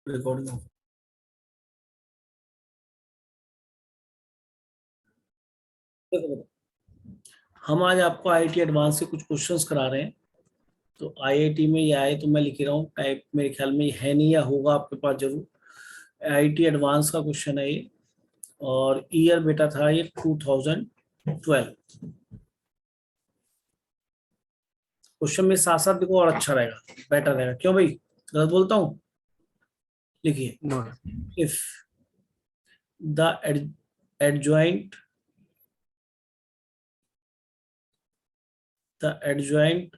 Recording. हम आज आपको आईआईटी एडवांस से कुछ क्वेश्चंस करा रहे हैं। तो आईआईटी में ये आए तो मैं लिख रहा हूँ, टाइप मेरे ख्याल में है नहीं या होगा आपके पास जरूर। आईआईटी एडवांस का क्वेश्चन है ये, और ईयर बेटा था ये 2012। क्वेश्चन में साथ साथ देखो और अच्छा रहेगा, बेटर रहेगा। क्यों भाई, गलत बोलता हूँ? लिखिए, if the adjoint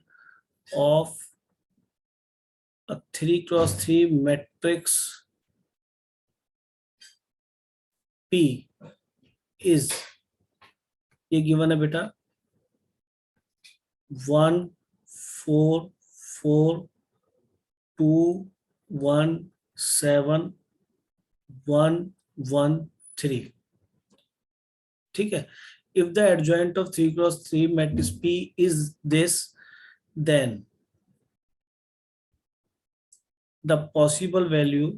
of a 3x3 matrix P is, ये गिवन है बेटा 1 4 4 2 1 7 1 1 3। ठीक है। If the adjoint of 3x3 matrix P is this, then the possible value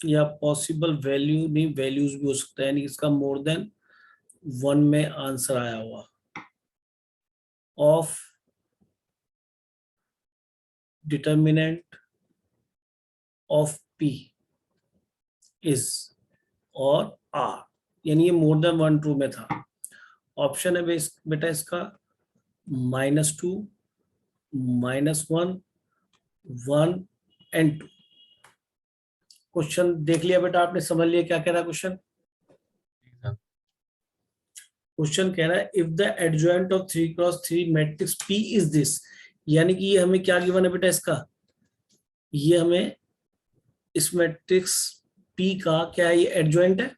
या पॉसिबल वैल्यू नहीं, वैल्यूज भी हो सकता है, यानी इसका मोर देन 1 में आंसर आया हुआ of determinant of P is और R, यानी ये मोर देन 1 ट्रू में था। ऑप्शन है बेटा इसका -2 -1 1 एंड 2। क्वेश्चन देख लिया बेटा आपने, समझ लिया क्या कह रहा है क्वेश्चन? क्वेश्चन कह रहा है if the adjoint of 3x3 matrix P is this, यानी कि ये हमें क्या गिवन है बेटा इसका, ये हमें इस मैट्रिक्स P का क्या है, ये एडजॉइंट है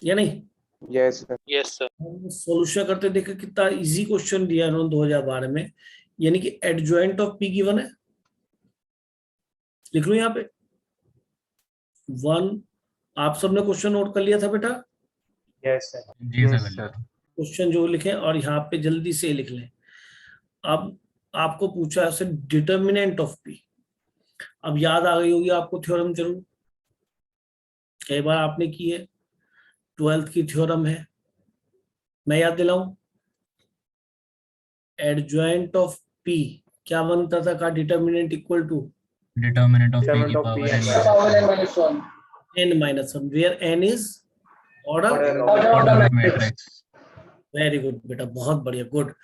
या नहीं? Yes sir. Yes sir. Solution करते देखो कितना इजी क्वेश्चन दिया उन्होंने 2012 में, यानी कि एडजॉइंट ऑफ P गिवन है। लिख लो यहाँ पे 1। आप सबने क्वेश्चन नोट कर लिया था बेटा? Yes sir. जी सर। क्वेश्चन जो लिखें और यहाँ पे जल्दी से लिख लें। अब आपको पूछा है डिटर्मिनेंट ऑफ P। अब याद आ गई होगी आपको थ्योरम, जरूर कई बार आपने की है, 12th की थ्योरम है, मैं याद दिलाऊं। एडजॉइंट ऑफ P क्या बनता था का, determinant equal to determinant of P की power n-1, where n is order order of matrix. Very good बेटा, बहुत बढ़िया, गुड।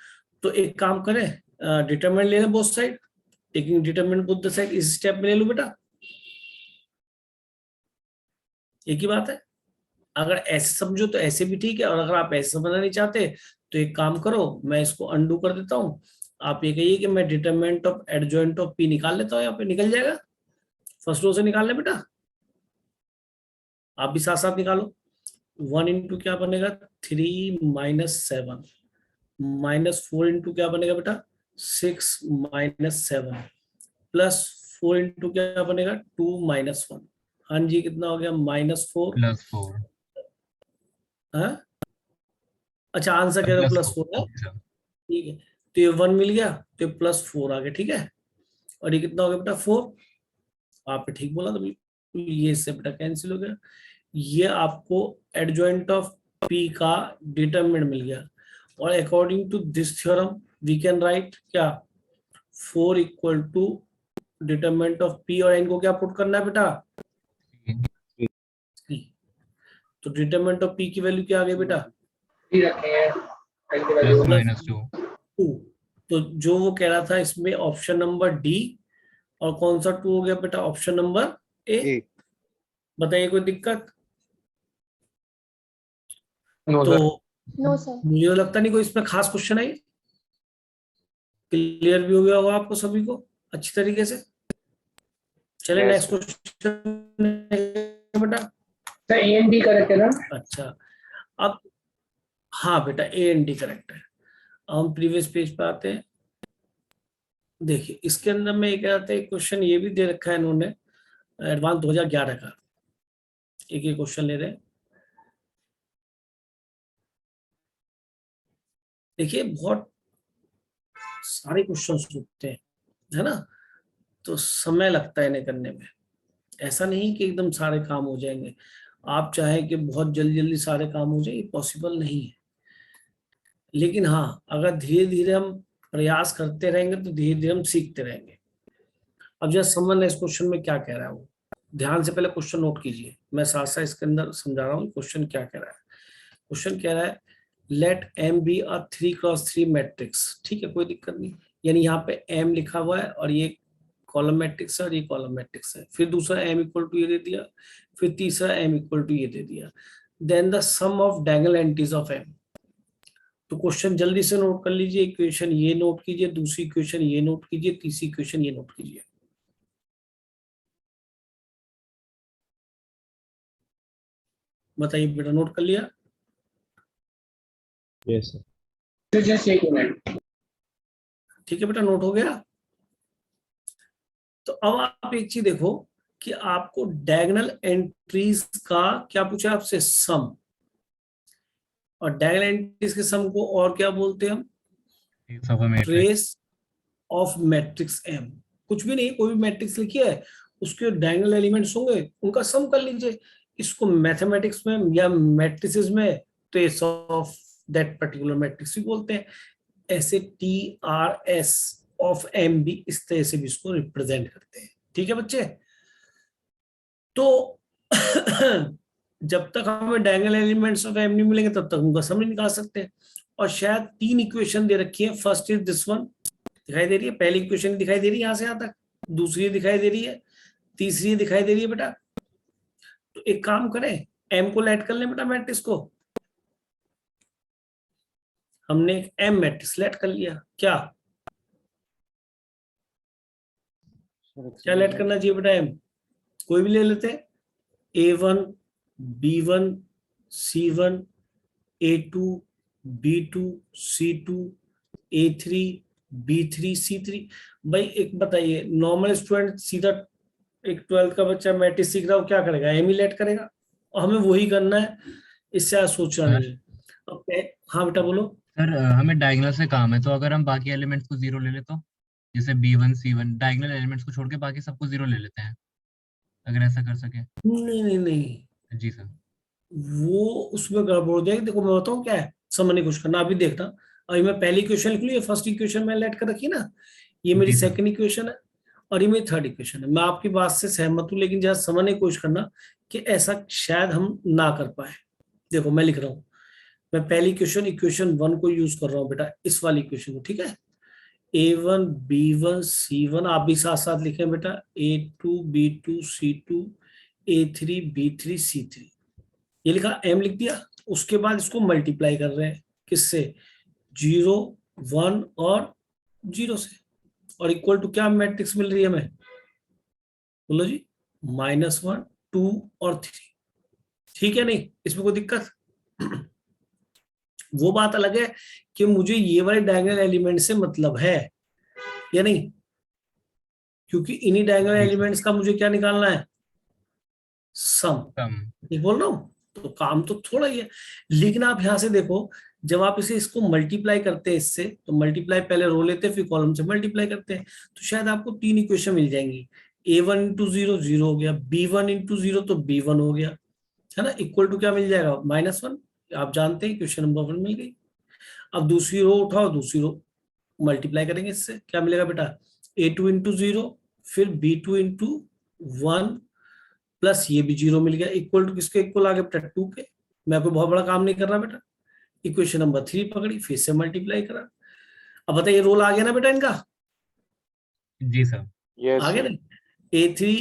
तो एक काम करें, डिटरमिनेंट ले लें both side, taking determinant both the side, इस स्टेप में ले लो बेटा, एक ही बात है। अगर ऐसे समझो तो ऐसे भी ठीक है, और अगर आप ऐसे समझना नहीं चाहते तो एक काम करो, मैं इसको अनडू कर देता हूँ। आप ये कहिए कि मैं determinant of adjoint of P निकाल लेता हूँ, यहाँ पे निकल जाएगा। फर्स्ट रो से निकाल ले बेटा, आप भी साथ साथ निकालो। 1 इंटू क्या बनेगा 3 -7 -4 इंटू क्या बनेगा बेटा 6 -7 +4 इंटू क्या बनेगा 2 -1। हाँ जी, कितना हो गया -4 +4। हाँ अच्छा, आंसर कह रहे हो +4 है, ठीक है। तो ये 1 मिल गया, तो ये +4 आ गया, ठीक है। और ये कितना हो गया बेटा 4, आपने ठीक बोला तो बिल्कुल, ये इससे बेटा कैंसिल हो गया। ये आपको एडजॉइंट ऑफ P का डिटरमिनेंट मिल गया, और according to this theorem we can write क्या 4 equal to determinant of P, और इनको क्या पुट करना है बेटा 3। तो डिटरमिनेंट ऑफ P की वैल्यू क्या आ गई बेटा +-2। 2। तो जो वो कह रहा था इसमें ऑप्शन नंबर डी, और कौन सा 2 हो गया बेटा ऑप्शन नंबर ए। बताइए कोई दिक्कत? तो नो सर। मुझे लगता नहीं कोई इसमें खास क्वेश्चन है, क्लियर भी हो गया होगा आपको सभी को अच्छी तरीके से। चले Yes, नेक्स्ट क्वेश्चन बेटा। Sir A and D correct है ना? अच्छा, अब हाँ बेटा ए एंड डी करेक्ट है। हम प्रीवियस पेज पे आते हैं। देखिए इसके अंदर में एक आता है क्वेश्चन, ये भी दे रखा है इन्होंने एडवांस 2011 का, एक ही क्वेश्चन ले रहे हैं। देखिए बहुत सारे क्वेश्चन होते हैं, है ना, तो समय लगता है इन्हें करने में। ऐसा नहीं कि एकदम सारे काम हो जाएंगे, आप चाहें कि बहुत जल्दी जल्दी सारे काम हो जाए, ये पॉसिबल नहीं है। लेकिन हाँ, अगर धीरे धीरे हम प्रयास करते रहेंगे तो धीरे धीरे हम सीखते रहेंगे। अब जैसे समझना इस क्वेश्चन में क्या कह रहा है, वो ध्यान से पहले क्वेश्चन नोट कीजिए, मैं साथ साथ इसके अंदर समझा रहा हूँ क्वेश्चन क्या कह रहा है। क्वेश्चन कह रहा है let M be a 3x3 matrix, ठीक है, कोई दिक्कत नहीं। यानी यहाँ पे एम लिखा हुआ है और ये कॉलम मैट्रिक्स है और ये कॉलम मैट्रिक्स है, फिर दूसरा एम इक्वल टू ये दे दिया, फिर तीसरा एम इक्वल टू ये दे दिया, then the sum of diagonal entries of M. तो क्वेश्चन जल्दी से नोट कर लीजिए, इक्वेशन ये नोट कीजिए, दूसरी इक्वेशन ये नोट कीजिए, तीसरी इक्वेशन ये नोट कीजिए। बताइए बेटा, नोट कर लिया? Yes sir. तो जस्ट एक मिनट। ठीक है बेटा, नोट हो गया। तो अब आप एक चीज देखो कि आपको डायगोनल एंट्रीज का क्या पूछा आपसे, सम, और डायगोनल एंट्रीज के सम को और क्या बोलते हैं हम, ट्रेस ऑफ मैट्रिक्स एम। कुछ भी नहीं, कोई भी मैट्रिक्स लिखी है, उसके डायगोनल एलिमेंट्स होंगे, उनका सम कर लीजिए। इसको मैथमेटिक्स में या मैट्रिसेस में trace of that particular matrix भी बोलते हैं। ऐसे TRS ऑफ एम भी इस तरह से भी इसको रिप्रेजेंट करते हैं। ठीक है बच्चे, तो जब तक हमें डायगोनल एलिमेंट्स ऑफ एम नहीं मिलेंगे तब तक उनका सम नहीं निकाल सकते। और शायद 3 इक्वेशन दे रखी है, फर्स्ट इज दिस वन, दिखाई दे रही है, पहली इक्वेशन दिखाई दे रही है यहां से यहां तक, दूसरी दिखाई दे रही है, तीसरी दिखाई दे रही है बेटा। तो एक काम करें, एम को लेट कर लें बेटा मैट्रिक्स को। हमने एक एम मैट्रिक्स लेट कर लिया, क्या क्या लेट करना चाहिए बेटा, एम कोई भी ले लेते, A1 B1 C1 A2 B2 C2 A3 B3 C3। भाई एक बताइए, नॉर्मल स्टूडेंट सीधा एक 12th का बच्चा मैट्रिक्स सीख रहा हो क्या करेगा, एम ही लेट करेगा, और हमें वही करना है, इससे आज सोचना नहीं है। ओके, हाँ बेटा बोलो। सर हमें डायगोनल से काम है, तो अगर हम बाकी एलिमेंट्स को जीरो ले ले तो, जैसे B1 C1 डायगोनल एलिमेंट्स को छोड़ के बाकी सबको जीरो ले लेते हैं, अगर ऐसा कर सके। नहीं नहीं नहीं, जी सर। वो उसमें गड़बड़ हो जाएगी। देखो मैं बताऊँ क्या है, समझने की कोशिश करना, अभी देखना। अभी मैं पहली इक्वेशन लिख लूँ, ये फर्स्ट इक्वेशन मैं लेट कर रखी ना, ये मेरी जी सर। सेकंड इक्वेशन है और ये मेरी थर्ड इक्वेशन है। मैं आपकी बात से सहमत हूँ, लेकिन जरा समझने की कोशिश करना कि ऐसा शायद हम ना कर पाए। देखो मैं लिख रहा हूँ, मैं पहली इक्वेशन 1 को यूज कर रहा हूँ बेटा, इस वाली इक्वेशन को, ठीक है। A1 B1 C1, आप भी साथ साथ लिखें बेटा, A2 B2 C2 A3 B3 C3, ये लिखा, एम लिख दिया। उसके बाद इसको मल्टीप्लाई कर रहे हैं किससे, 0 1 और 0 से, और इक्वल टू क्या मैट्रिक्स मिल रही है हमें, बोलो जी, -1 2 और 3। ठीक है, नहीं इसमें कोई दिक्कत? वो बात अलग है कि मुझे ये वाले डायगोनल एलिमेंट से मतलब है या नहीं, क्योंकि इन्हीं डायगोनल जी सर। एलिमेंट्स का मुझे क्या निकालना है, सम। कम। ये बोल रहा हूँ, तो काम तो थोड़ा ही है। लेकिन आप यहां से देखो, जब आप इसको मल्टीप्लाई करते हैं इससे, तो मल्टीप्लाई पहले रो लेते हैं फिर कॉलम से मल्टीप्लाई करते हैं, तो शायद आपको 3 इक्वेशन मिल जाएंगी। A1 इंटू 0 0 हो गया, B1 इंटू 0 तो B1 हो गया, है ना, इक्वल टू क्या मिल जाएगा, -1। आप जानते हैं इक्वेशन नंबर 1 मिल गई। अब दूसरी रो उठाओ, दूसरी रो मल्टीप्लाई करेंगे इससे, क्या मिलेगा बेटा, A2 इंटू 0 फिर B2 इंटू 1 प्लस ये भी 0 मिल गया, इक्वल टू किसके इक्वल आ गया बेटा, 2 के। मैं कोई बहुत बड़ा काम नहीं कर रहा बेटा, इक्वेशन नंबर 3 पकड़ी, फिर से मल्टीप्लाई करा। अब बताइए रोल आ गया ना बेटा इनका, जी सर। यस आ गया सर। ना, A3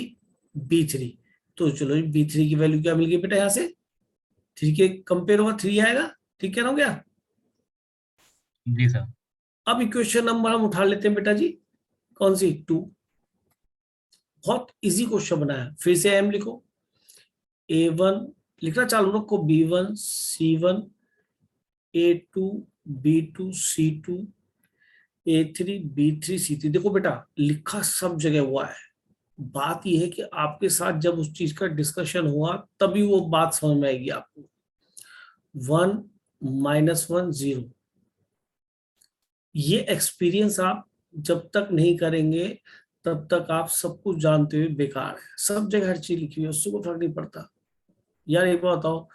B3। तो चलो B3 की वैल्यू क्या मिल गई बेटा, यहाँ से 3 के कंपेयर होगा 3 आएगा, ठीक क्या हो गया। जी सर। अब इक्वेशन नंबर हम उठा लेते हैं बेटा जी, कौन सी, 2। बहुत इजी क्वेश्चन बनाया, फिर से एम लिखो, A1 लिखना चालू रखो, B1 C1 A2 B2 C2 A3 B3 C3। देखो बेटा लिखा सब जगह हुआ है, बात यह है कि आपके साथ जब उस चीज का डिस्कशन हुआ तभी वो बात समझ में आएगी आपको। 1 -1 0, ये एक्सपीरियंस आप जब तक नहीं करेंगे तब तक आप सब कुछ जानते हुए बेकार है। सब जगह हर चीज लिखी हुई है, उससे कोई फर्क नहीं पड़ता। यार एक बात बताओ,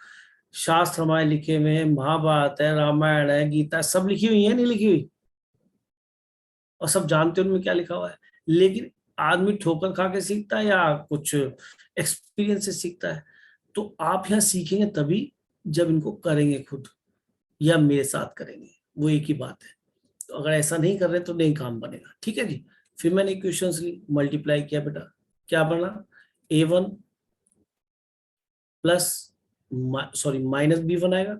शास्त्र हमारे लिखे हुए हैं, महाभारत है, रामायण है, गीता है, सब लिखी हुई है, नहीं लिखी हुई, और सब जानते हैं उनमें क्या लिखा हुआ है। लेकिन आदमी ठोकर खा के सीखता है या कुछ एक्सपीरियंस से सीखता है। तो आप यहाँ सीखेंगे तभी जब इनको करेंगे खुद या मेरे साथ करेंगे, वो एक ही बात है। तो अगर ऐसा नहीं कर रहे तो नहीं काम बनेगा। ठीक है जी। फिर मैंने इक्वेशंस ली, मल्टीप्लाई किया बेटा, क्या बना, a1 प्लस माइनस b1 आएगा,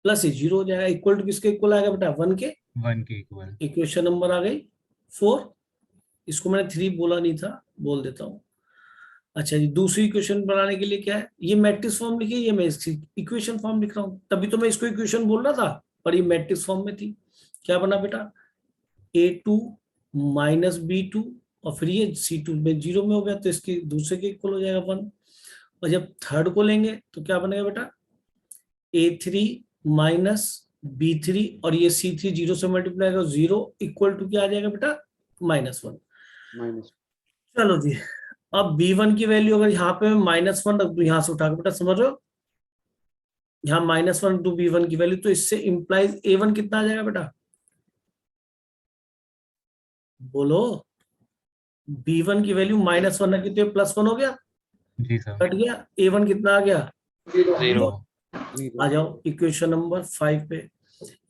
प्लस ये 0 हो जाएगा, इक्वल टू किसके इक्वल आएगा बेटा, 1 के। 1 के इक्वल। इक्वेशन नंबर आ गई 4। इसको मैंने 3 बोला नहीं था, बोल देता हूँ। अच्छा जी, दूसरी इक्वेशन बनाने के लिए क्या है, ये मैट्रिक्स फॉर्म लिखी है, ये मैं इसकी इक्वेशन फॉर्म लिख रहा हूँ, तभी तो मैं इसको इक्वेशन बोल रहा था, पर ये मैट्रिक्स फॉर्म में थी। क्या बना बेटा, a2 माइनस b2, और फिर ये c2 में 0 में हो गया तो इसके दूसरे के इक्वल हो जाएगा 1। और जब थर्ड को लेंगे तो क्या बनेगा बेटा, a3 माइनस b3, और ये c3 0 से मल्टीप्लाई होगा, 0 इक्वल टू क्या आ जाएगा बेटा, -1। माइनस। चलो जी, अब b1 की वैल्यू अगर यहाँ पे -1 रख दूं, यहाँ से उठा के बेटा, समझ रहे हो, यहाँ -1 टू b1 की वैल्यू, तो इससे इंप्लाइज a1 कितना आ जाएगा बेटा, बोलो। b1 की वैल्यू -1 रखी तो +1 हो गया, जी सर। कट गया, a1 कितना आ गया, 0। आ जाओ इक्वेशन नंबर 5 पे।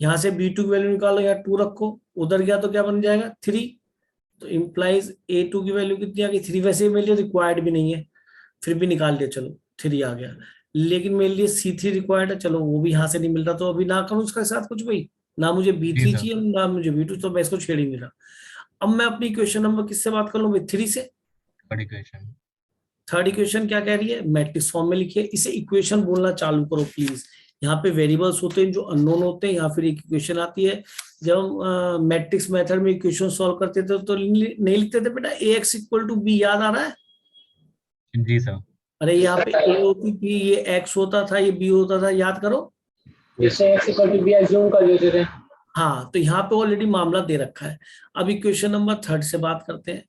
यहाँ से b2 की वैल्यू निकालो, यहाँ 2 रखो, उधर गया तो क्या बन जाएगा 3। तो इंप्लाइज a2 की वैल्यू कितनी आ गई, 3। वैसे ही मेरे लिए रिक्वायर्ड भी नहीं है, फिर भी निकाल दिया, चलो 3 आ गया। लेकिन मेरे लिए c3 रिक्वायर्ड है, चलो वो भी यहाँ से नहीं मिल रहा, तो अभी ना करूँ उसके साथ कुछ भाई, ना मुझे जी b3 सर। चाहिए ना मुझे b2, तो मैं इसको छेड़ ही नहीं रहा। अब मैं अपनी इक्वेशन नंबर किससे बात कर लूँ भाई, 3 से। Third equation. थर्ड इक्वेशन क्या कह रही है, मैट्रिक्स फॉर्म में लिखिए, इसे इक्वेशन बोलना चालू करो प्लीज। यहाँ पे वेरिएबल्स होते हैं जो अननोन होते हैं, यहाँ फिर एक इक्वेशन आती है। जब हम मैट्रिक्स मेथड में इक्वेशन सॉल्व करते थे तो नहीं लिखते थे बेटा ax इक्वल टू बी, याद आ रहा है। जी सर। अरे यहाँ पे a होती थी, ये x होता था, ये b होता था, याद करो। जैसे x equal to B assume कर देते थे। हाँ, तो यहाँ पे ऑलरेडी मामला दे रखा है। अब इक्वेशन नंबर थर्ड से बात करते हैं,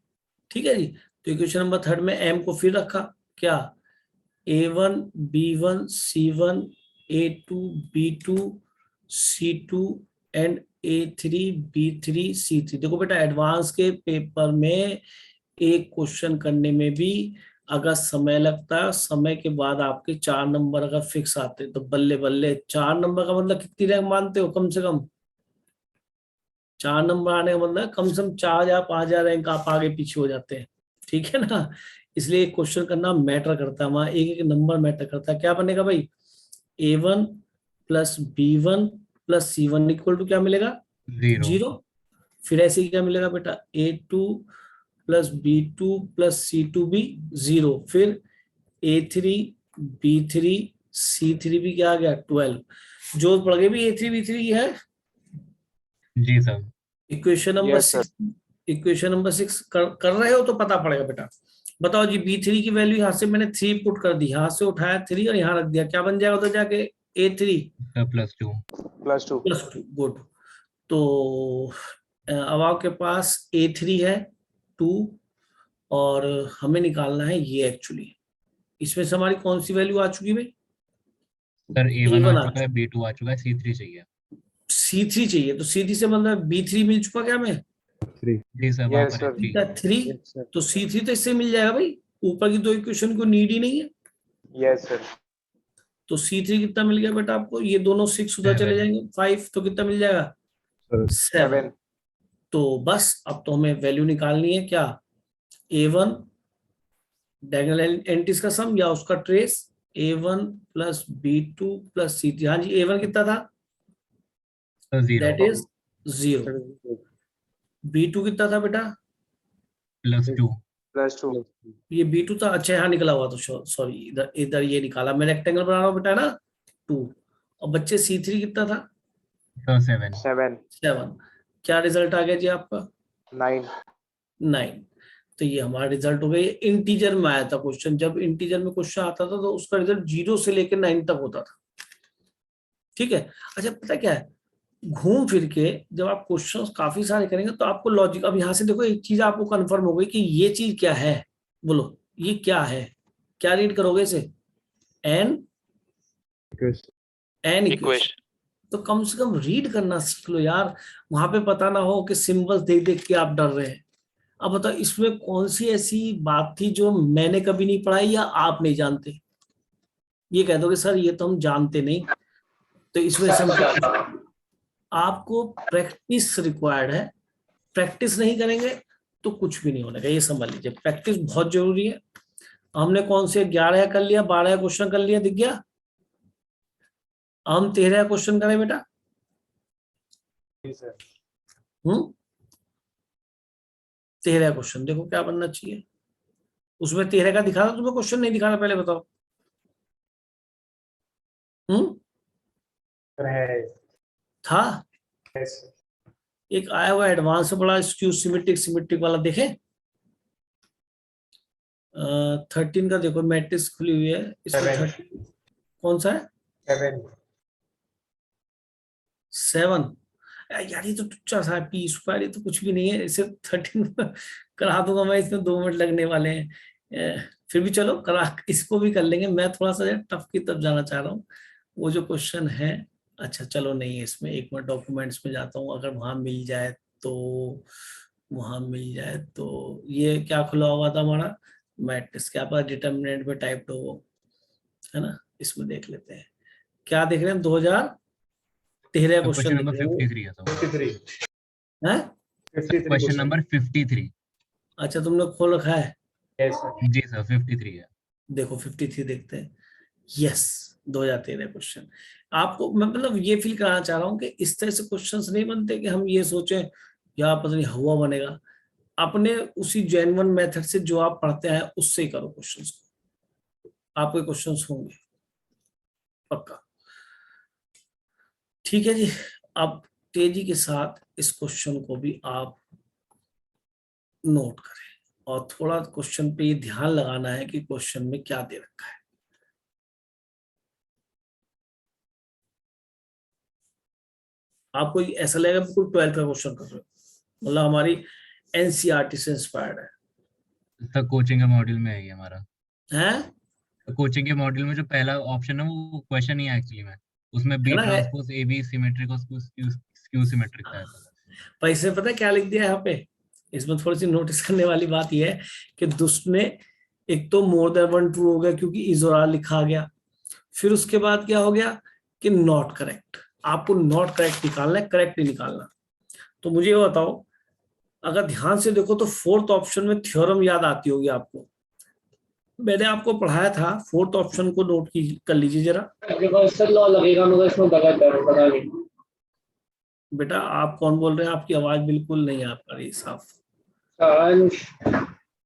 ठीक है जी। तो इक्वेशन नंबर थर्ड में m को फिर रखा, क्या, a1 b1 c1 a2 b2 c2 and a3 b3 c3। देखो बेटा, एडवांस के पेपर में एक क्वेश्चन करने में भी अगर समय लगता है, समय के बाद आपके 4 नंबर अगर फिक्स आते हैं तो बल्ले बल्ले। 4 नंबर का मतलब कितनी रैंक मानते हो, कम से कम 4 नंबर आने का मतलब कम से कम 4 या 5,000 रैंक आप आगे पीछे हो जाते हैं, ठीक है ना। इसलिए क्वेश्चन करना मैटर करता है, वहां एक एक नंबर मैटर करता है। क्या बनेगा भाई, a1 plus b1 plus c1 equal to क्या मिलेगा, 0। फिर ऐसे ही क्या मिलेगा बेटा, a2 plus b2 plus c2 भी 0। फिर a3 b3 c3 भी क्या आ गया 12। जो पड़ गई भी a3 b3 ये है जी sir. Equation number 6। Equation number 6 कर रहे हो तो पता पड़ेगा बेटा। बताओ जी, b3 की वैल्यू यहाँ से मैंने 3 पुट कर दी, यहाँ से उठाया 3 और यहाँ रख दिया, क्या बन जाएगा उधर जाके, a3 +2। +2। गुड। तो अब आपके पास a3 है 2, और हमें निकालना है ये एक्चुअली। इसमें से हमारी कौन सी वैल्यू आ चुकी भाई, सर a1 आ a1 आ चुका है, b2 आ चुका है, c3 चाहिए। c3 चाहिए, तो c3 से मतलब b3 मिल चुका क्या हमें, जी सर, वहां पर है 3। 3। तो c3 तो इससे मिल जाएगा भाई, ऊपर की दो इक्वेशन को नीड ही नहीं है। Yes sir. तो c3 कितना मिल गया बेटा आपको, ये दोनों 6 उधर चले 7। जाएंगे, 5 तो कितना मिल जाएगा 7। तो बस अब तो हमें वैल्यू निकालनी है, क्या, a1 डायगोनल एंट्रीज का सम या उसका trace, a1 plus b2 plus c3। हाँ जी, a1 कितना था, सर 0 दैट इज 0। b2 कितना था बेटा, +2। ये b2 था, अच्छा यहाँ निकला हुआ, तो सॉरी, इधर इधर ये निकाला मैं, रेक्टेंगल बना रहा हूँ बेटा ना 2। और बच्चे c3 कितना था, सर 7। 7। क्या रिजल्ट आ गया जी आपका, 9। तो ये हमारा रिजल्ट हो गया। ये इंटीजर में आया था क्वेश्चन, जब इंटीजर में क्वेश्चन आता था तो उसका रिजल्ट 0 से लेकर 9 तक होता था, ठीक है। अच्छा पता क्या है, घूम फिर के जब आप क्वेश्चंस काफी सारे करेंगे तो आपको लॉजिक, अब यहाँ से देखो एक चीज आपको कंफर्म हो गई कि ये चीज क्या है, बोलो ये क्या है, क्या रीड करोगे इसे, एन इक्वेशन। तो कम से कम रीड करना सीख लो यार, वहां पे पता ना हो कि सिंबल्स देख देख के आप डर रहे हैं। अब बताओ इसमें कौन सी ऐसी बात थी जो मैंने कभी नहीं पढ़ाई या आप नहीं जानते, ये कह दोगे सर ये तो हम जानते नहीं, तो इसमें आपको प्रैक्टिस रिक्वायर्ड है, प्रैक्टिस नहीं करेंगे तो कुछ भी नहीं होने का, ये समझ लीजिए प्रैक्टिस बहुत जरूरी है। हमने कौन से 11 कर लिया, 12 क्वेश्चन कर लिया, दिख गया। हम 13 क्वेश्चन करें बेटा। सर 13 क्वेश्चन, देखो क्या बनना चाहिए उसमें। 13 का दिखा रहा तुम्हें क्वेश्चन, नहीं दिखा रहा, पहले बताओ। था एक आया हुआ एडवांस बड़ा स्क्यू सिमेट्रिक सिमेट्रिक वाला, देखे 13 का देखो, मैट्रिक्स खुली हुई है इसमें 13 कौन सा है, 7 यार ये तो टुच्चा सा पी स्क्वायर, ये तो कुछ भी नहीं है, इसे 13 करा दूंगा मैं, इसमें 2 मिनट लगने वाले हैं। फिर भी चलो करा, इसको भी कर लेंगे। मैं थोड़ा सा टफ की तरफ जाना चाह रहा हूँ, वो जो क्वेश्चन है। अच्छा चलो नहीं है इसमें, एक मिनट डॉक्यूमेंट्स में जाता हूँ, अगर वहां मिल जाए तो, वहां मिल जाए तो। ये क्या खुला हुआ था हमारा, मैट्रिक्स, क्या पता डिटर्मिनेंट में टाइप्ड हो वो, है ना। इसमें देख लेते हैं क्या देख रहे हैं, 2013 क्वेश्चन क्वेश्चन नंबर देख रहे 53 है तो हैं। Question number 53। अच्छा तुमने खोल रखा है, जी सर 53 है। देखो 53 देखते हैं। Yes 2013 question. आपको मैं मतलब ये फील कराना चाह रहा हूँ कि इस तरह से क्वेश्चंस नहीं बनते कि हम ये सोचें या पता नहीं हुआ बनेगा। अपने उसी जेन्युइन मेथड से जो आप पढ़ते हैं उससे ही करो क्वेश्चंस को, आपके क्वेश्चंस होंगे पक्का। ठीक है जी, अब तेजी के साथ इस क्वेश्चन को भी आप नोट करें और थोड़ा क्वेश्चन पे ये ध्यान लगाना है कि क्वेश्चन में क्या दे रखा है। आपको ऐसा लगेगा बिल्कुल 12th का क्वेश्चन कर रहे हो, मतलब हमारी एनसीईआरटी से इंस्पायर्ड है। सर कोचिंग के मॉड्यूल में है ये हमारा। हैं कोचिंग के मॉड्यूल में जो पहला ऑप्शन है वो क्वेश्चन ही है एक्चुअली में, उसमें बी है ना, है। ट्रांसपोज ए बी सिमेट्रिक और स्क्यू सिमेट्रिक था ऐसा। पर इसमें पता है क्या लिख दिया यहाँ पे, इसमें थोड़ी सी नोटिस करने वाली बात यह है कि दुष्ट ने एक तो मोर देन वन ट्रू हो गया क्योंकि इजोरा लिखा गया, फिर उसके बाद क्या हो गया कि नॉट करेक्ट। आपको नॉट करेक्ट निकालना है, करेक्ट नहीं निकालना। तो मुझे ये बताओ, अगर ध्यान से देखो तो 4th ऑप्शन में थ्योरम याद आती होगी आपको, मैंने आपको पढ़ाया था। 4th ऑप्शन को नोट की कर लीजिए जरा। लॉ लगेगा मगर इसमें गलत है, पता नहीं। बेटा आप कौन बोल रहे हैं, आपकी आवाज बिल्कुल नहीं आ पा रही साफ।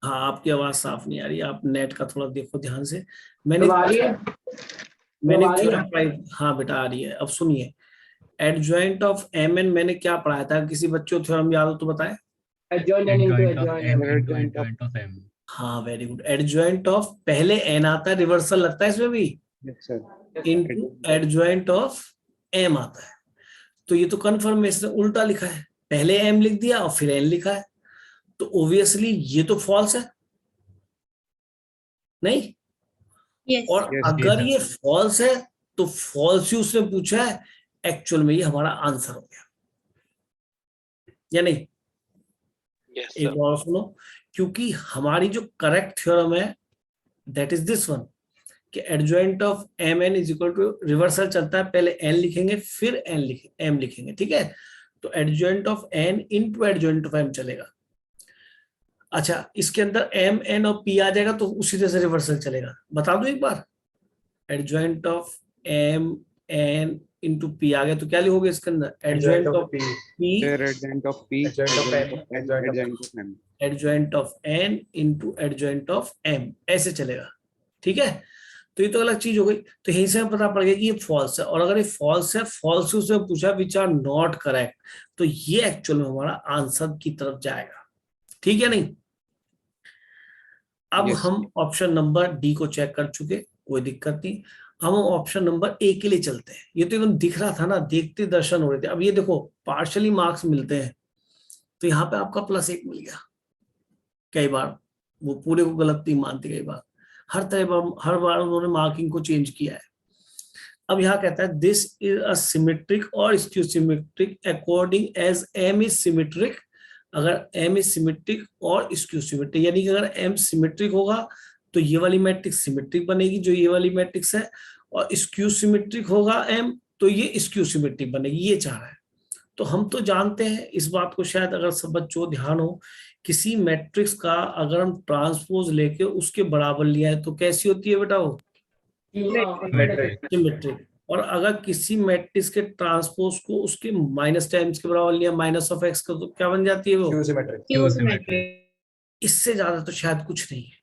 हाँ आपकी आवाज साफ नहीं आ रही, आप नेट का थोड़ा देखो ध्यान से। मैंने थ्योरम पढ़ाई, हाँ बेटा आ रही है। अब सुनिए, एडजॉइंट ऑफ एम एन मैंने क्या पढ़ाया था, किसी बच्चों को थ्योरम याद हो तो बताएं। Adjoint of M into adjoint of M. हाँ वेरी गुड। एडजॉइंट ऑफ पहले एन आता है, रिवर्सल लगता है इसमें भी, इनटू एडजॉइंट ऑफ एम आता है। तो ये तो कन्फर्मेशन उल्टा लिखा है, पहले एम लिख दिया और फिर एन लिखा है, तो ओब्वियसली ये तो फॉल्स है नहीं। Yes. और अगर ये फॉल्स है तो फॉल्स ही उसने पूछा है, एक्चुअल में ये हमारा आंसर हो गया या नहीं। एक और सुनो, क्योंकि हमारी जो करेक्ट थ्योरम है दैट इज दिस वन, कि adjoint of M N is equal to, reversal चलता है, पहले एन लिखेंगे फिर एम लिखेंगे, ठीक है। तो adjoint of N into adjoint of M चलेगा। अच्छा इसके अंदर एम एन और पी आ जाएगा तो उसी तरह से रिवर्सल चलेगा। बता दूं एक बार, adjoint of M N into P आ गया तो क्या लिखोगे इसके अंदर, adjoint of P adjoint of P adjoint of N into adjoint of M, ऐसे चलेगा, ठीक है। तो ये तो अलग चीज हो गई। तो यहीं से हमें पता पड़ गया कि ये फॉल्स है, और अगर ये फॉल्स है, फॉल्स उसने पूछा विच आर नॉट करेक्ट, तो ये एक्चुअल में हमारा आंसर की तरफ जाएगा, ठीक है नहीं। अब हम ऑप्शन नंबर डी को चेक कर चुके, कोई दिक्कत नहीं। हम ऑप्शन नंबर ए के लिए चलते हैं। ये तो एकदम दिख रहा था ना, देखते दर्शन हो रहे थे। अब ये देखो पार्शियली मार्क्स मिलते हैं, तो यहाँ पे आपका +1 मिल गया। कई बार वो पूरे को गलत नहीं मानते, कई बार हर बार उन्होंने मार्किंग को चेंज किया है। अब यहाँ कहता है दिस इज अ सिमेट्रिक और skew symmetric according as M is symmetric. अगर एम इज सिमेट्रिक और स्क्यू सिमेट्रिक, यानी कि अगर एम सिमेट्रिक होगा तो ये वाली मैट्रिक्स सिमेट्रिक बनेगी जो ये वाली मैट्रिक्स है, और स्क्यू सिमेट्रिक होगा एम तो ये स्क्यू सिमेट्रिक बनेगी। ये चाह रहा है। तो हम तो जानते हैं इस बात को, शायद अगर सब बच्चों ध्यान हो, किसी मैट्रिक्स का अगर हम ट्रांसपोज लेके उसके बराबर लिया है तो कैसी होती है बेटा वो? सिमेट्रिक। और अगर किसी मैट्रिक्स के ट्रांसपोज को उसके माइनस टाइम्स के बराबर लिया, -(x) का, तो क्या बन जाती है वो? Q symmetric. इससे ज्यादा तो शायद कुछ नहीं है।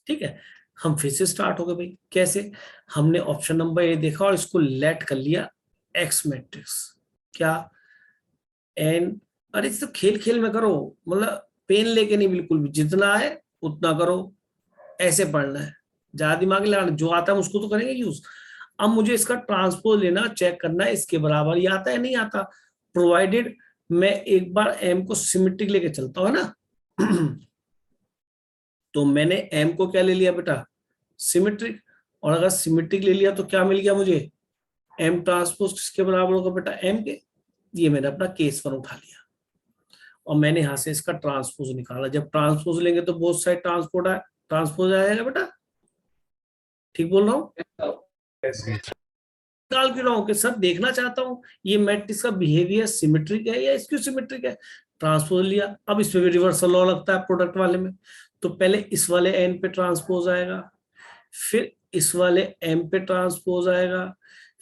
ठीक है, हम फिर से स्टार्ट हो गए भाई। कैसे? हमने ऑप्शन नंबर ए देखा और इसको लेट कर लिया एक्स मैट्रिक्स। क्या? एन, अरे तो खेल खेल में करो, मतलब पेन लेके नहीं, बिल्कुल भी जितना है उतना करो, ऐसे पढ़ना है, ज्यादा दिमाग लगाना, जो आता है उसको तो करेंगे यूज। अब मुझे इसका ट्रांसपोज लेना, चेक करना है इसके बराबर ये आता है नहीं आता, प्रोवाइडेड मैं एक बार एम को सिमेट्रिक लेके चलता हूं ना। तो मैंने एम को क्या ले लिया बेटा? सिमेट्रिक। और अगर सिमेट्रिक ले लिया तो क्या मिल गया मुझे? एम ट्रांसपोज किसके बराबर होगा बेटा? एम के। ये मैंने अपना केस 1 उठा लिया और मैंने यहां से इसका ट्रांसपोज निकाला। जब ट्रांसपोज लेंगे तो बोथ साइड ट्रांसपोज आएगा बेटा, ठीक बोल रहा हूँ? निकाल क्यों रहा हूँ कि सर देखना चाहता हूँ ये मैट्रिक्स का बिहेवियर सिमेट्रिक है या स्क्यू सिमेट्रिक है। ट्रांसपोज लिया, अब इसमें भी रिवर्सल लॉ लगता है प्रोडक्ट वाले में। तो पहले इस वाले एन पे ट्रांसपोज आएगा, फिर इस वाले एम पे ट्रांसपोज आएगा,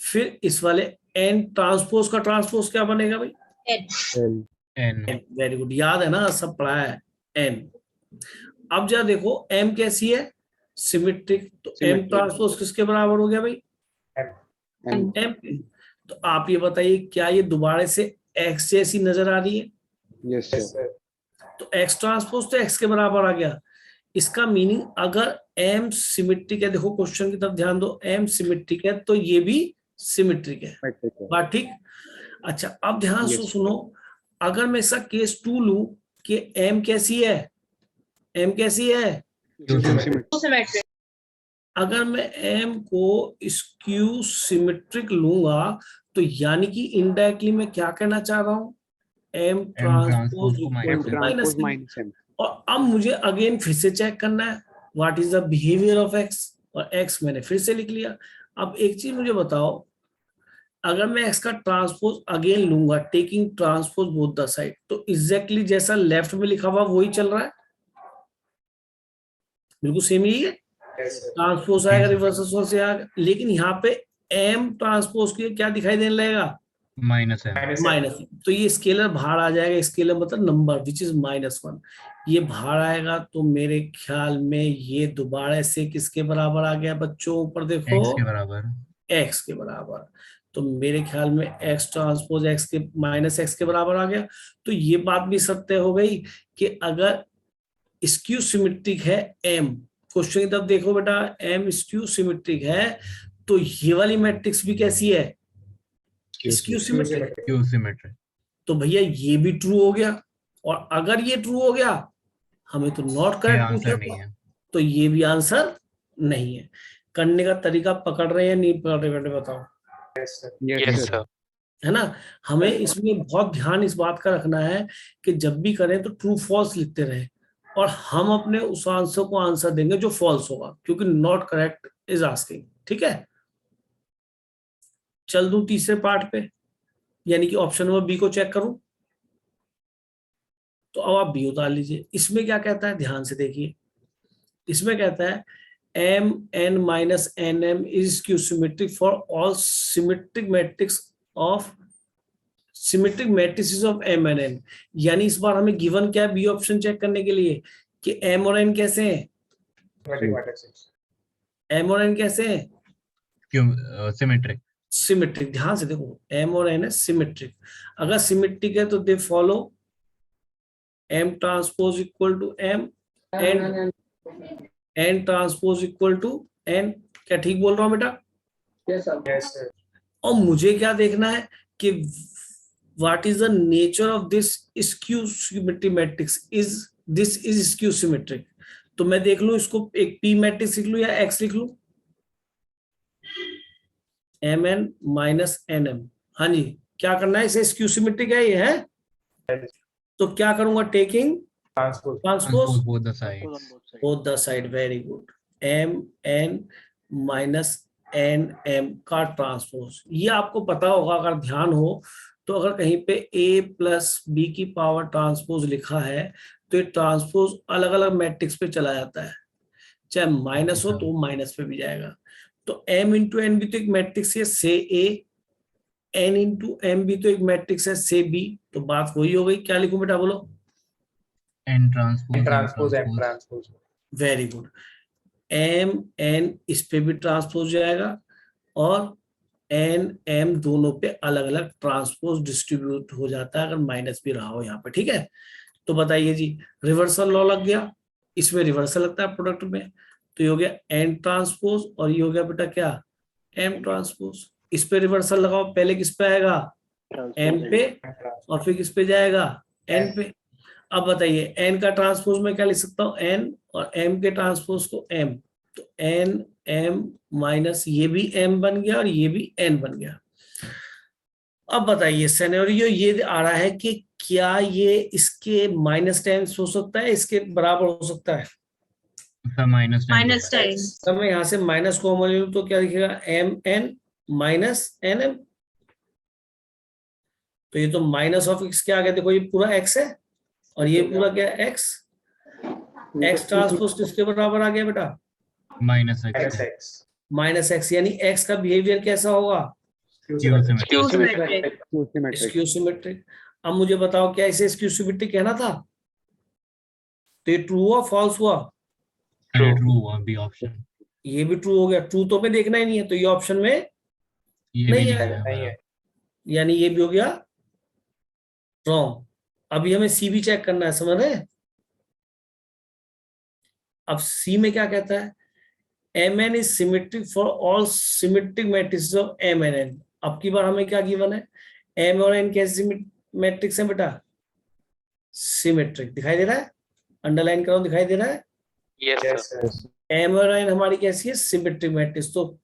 फिर इस वाले एन ट्रांसपोज का ट्रांसपोज क्या बनेगा भाई? एन। वेरी गुड, याद है ना, सब पढ़ा है। एन। अब जरा देखो एम कैसी है? सिमेट्रिक। तो एम ट्रांसपोज किसके बराबर हो गया भाई? एम। तो आप ये बताइए क्या ये दोबारा से एक्स जैसी नजर आ रही है? Yes sir. तो एक्स ट्रांसपोज तो एक्स के बराबर आ गया। इसका मीनिंग अगर एम सिमेट्रिक है, देखो क्वेश्चन की तरफ ध्यान दो, एम सिमेट्रिक है तो ये भी सिमेट्रिक है। बात ठीक? अच्छा अब ध्यान से सुनो, अगर मैं इसका केस 2 लूं कि एम कैसी है? एम कैसी है? अगर मैं एम को स्क्यू सिमेट्रिक लूंगा तो यानी कि इनडायरेक्टली मैं क्या कहना चाह रहा हूं? M transpose equal to minus M. और अब मुझे अगेन फिर से चेक करना है what is the behaviour of X, और एक्स मैंने फिर से लिख लिया। अब एक चीज मुझे बताओ, अगर मैं एक्स का ट्रांसपोज अगेन लूंगा taking transpose both the side, तो एग्जैक्टली जैसा लेफ्ट में लिखा हुआ वही चल रहा है, बिल्कुल सेम ही है। ट्रांसपोज आएगा रिवर्सल से आएगा, लेकिन यहाँ पे एम ट्रांसपोज के क्या दिखाई देने लगेगा? माइनस। तो ये स्केलर बाहर आ जाएगा, स्केलर मतलब नंबर विच इज -1, ये बाहर आएगा। तो मेरे ख्याल में ये दोबारा से किसके बराबर आ गया बच्चों? ऊपर देखो, एक्स के बराबर। एक्स के बराबर। तो मेरे ख्याल में एक्स ट्रांसपोज एक्स के -x के बराबर आ गया। तो ये बात भी सत्य हो गई कि अगर स्क्यू सिमेट्रिक है एम, क्वेश्चन की तरफ देखो बेटा, एम स्क्यू सिमेट्रिक है तो ये वाली मैट्रिक्स भी कैसी है? Skew symmetric. तो भैया ये भी ट्रू हो गया, और अगर ये ट्रू हो गया, हमें तो नॉट करेक्ट पूछा, तो ये भी आंसर नहीं है। करने का तरीका पकड़ रहे हैं नहीं पकड़ रहे बेटे बताओ? Yes sir. है ना? हमें इसमें बहुत ध्यान इस बात का रखना है कि जब भी करें तो ट्रू फॉल्स लिखते रहे, और हम अपने उस आंसर को आंसर देंगे जो फॉल्स होगा, क्योंकि नॉट करेक्ट इज आस्किंग। ठीक है, चल दूं तीसरे पार्ट पे, यानी कि ऑप्शन नंबर बी को चेक करूं। तो अब आप बी उतार लीजिए। इसमें क्या कहता है ध्यान से देखिए, इसमें कहता है M N minus N M is skew symmetric for all symmetric matrix of symmetric matrices of M and N. यानी इस बार हमें गिवन क्या है बी ऑप्शन चेक करने के लिए कि एम और एन कैसे हैं? एम और एन कैसे हैं? सिमेट्रिक। सिमेट्रिक। ध्यान से देखो, एम और एन है सिमेट्रिक। अगर सिमेट्रिक है तो they follow M transpose equal to M and N transpose equal to N. क्या ठीक बोल रहा हूं बेटा? Yes, sir. और मुझे क्या देखना है कि what is the nature of this skew symmetry matrix, is this is skew symmetric. तो मैं देख लूं इसको, एक पी मैट्रिक्स लिख लूं या एक्स लिख लूं, M N minus N M. हाँ जी, क्या करना है, इसे स्क्यू सिमेट्रिक है ये है, तो क्या करूंगा, taking Transpose. Transpose both the sides. both the side, very good, m n minus N M का ट्रांसपोज। ये आपको पता होगा, अगर ध्यान हो तो, अगर कहीं पे a प्लस बी की पावर ट्रांसपोज लिखा है तो ये ट्रांसपोज अलग अलग मैट्रिक्स पे चला जाता है, चाहे माइनस हो तो माइनस पे भी जाएगा। तो m इंटू एन भी तो एक मैट्रिक्स है से a, n इंटू एम भी तो एक मैट्रिक्स है से b, तो बात वही हो गई। क्या लिखूं बेटा, बोलो। And transpose, Transpose and transpose. Very good, M N इस पे भी ट्रांसपोज जाएगा और एन एम दोनों पे अलग अलग ट्रांसपोज डिस्ट्रीब्यूट हो जाता है, अगर माइनस भी रहा हो यहाँ पे, ठीक है। तो बताइए जी, रिवर्सल लॉ लग गया, इसमें रिवर्सल लगता है प्रोडक्ट में, तो ये हो गया एन ट्रांसपोज और ये हो गया बेटा क्या, एम ट्रांसपोज। इस पे रिवर्सल लगाओ, पहले किस पे आएगा, एम पे, और फिर किस पे जाएगा, एन पे। अब बताइए एन का ट्रांसपोज में क्या लिख सकता हूँ, एन, और एम के ट्रांसपोज को एम, तो एन एम माइनस ये भी एम बन गया और ये भी एन बन गया। अब बताइए सिनेरियो ये आ रहा है कि क्या ये इसके माइनस टाइम्स हो सकता है, इसके बराबर हो सकता है, minus टाइम। तो मैं यहाँ से माइनस कॉमन ले लूं तो क्या दिखेगा, M N minus N M. तो ये तो माइनस ऑफ एक्स क्या आ गया, देखो ये पूरा एक्स है और ये पूरा क्या एक्स, एक्स ट्रांसपोज किसके बराबर आ गया बेटा, minus Minus x. X. Minus x, यानी एक्स का बिहेवियर कैसा होगा, Symmetric. Skew symmetric. अब मुझे बताओ क्या इसे स्क्यू सिमेट्रिक कहना था, तो ये ट्रू हुआ फॉल्स हुआ, True हुआ B option. ये भी ट्रू हो गया, ट्रू तो हमें देखना ही नहीं है, तो ये ऑप्शन में ये नहीं भी आएगा। नहीं नहीं है. है. यानी ये भी हो गया रॉन्ग। अभी हमें सी भी चेक करना है, समझ रहे हैं। अब सी में क्या कहता है, M N is symmetric for all symmetric matrix of M N N. अब की बार हमें क्या गिवन है, एम और एन कैसे मैट्रिक्स है बेटा, सिमेट्रिक। दिखाई दे रहा है, अंडरलाइन करो, दिखाई दे रहा है, Yes, sir. एम और एन हमारी कैसी है, सिमेट्रिक मैट्रिक्स। तो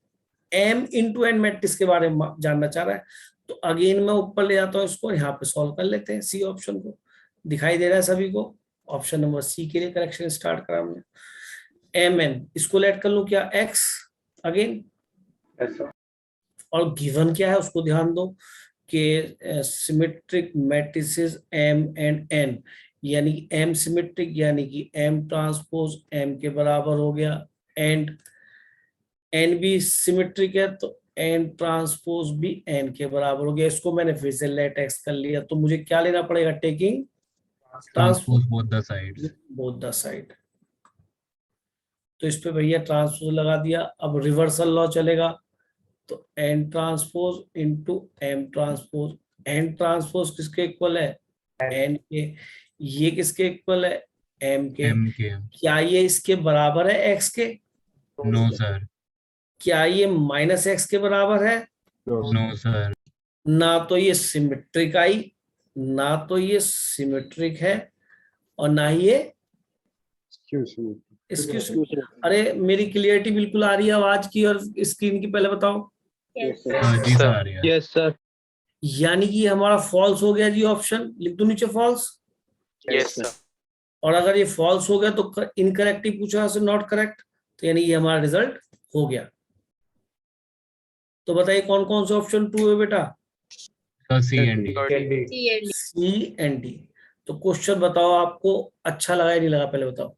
एम इंटू एन मैट्रिक्स के बारे में जानना चाह रहा है, तो अगेन मैं ऊपर ले जाता हूँ इसको, यहाँ पे सॉल्व कर लेते हैं सी ऑप्शन को। दिखाई दे रहा है सभी को, ऑप्शन नंबर सी के लिए करेक्शन स्टार्ट करा हमने। एम एन इसको लेट कर लूं क्या, एक्स अगेन, Yes, sir. और गिवन क्या है उसको ध्यान दो कि symmetric matrices M and N, यानी एम सिमेट्रिक यानी कि एम ट्रांसपोज एम के बराबर हो गया, एंड एन भी सिमेट्रिक है तो एन ट्रांसपोज भी एन के बराबर हो गया। इसको मैंने फिर से लेट एक्स कर लिया, तो मुझे क्या लेना पड़ेगा, taking Transpose both the sides. Both the side. तो इस पे भैया ट्रांसपोज लगा दिया। अब रिवर्सल लॉ चलेगा, तो N transpose into M transpose, N transpose किसके इक्वल है, एन के, ये किसके इक्वल है, एम के। M के. क्या ये इसके बराबर है एक्स के, No sir. क्या ये माइनस एक्स के बराबर है, No sir. ना तो ये सिमेट्रिक आई, ना तो ये सिमेट्रिक है, और ना ही ये स्क्यू। अरे मेरी क्लियरिटी बिल्कुल आ रही है आवाज की और स्क्रीन की, पहले बताओ। जी सर आ रही है. Yes, sir. यानी कि हमारा फॉल्स हो गया जी, ऑप्शन लिख दो नीचे फॉल्स। Yes, sir. और अगर ये फॉल्स हो गया तो इनकरेक्ट ही पूछा से नॉट करेक्ट, तो यानी ये हमारा रिजल्ट हो गया। तो बताइए कौन कौन से ऑप्शन ट्रू है बेटा, So C and D. Can be. C and D. तो क्वेश्चन बताओ आपको अच्छा लगा या नहीं लगा, पहले बताओ,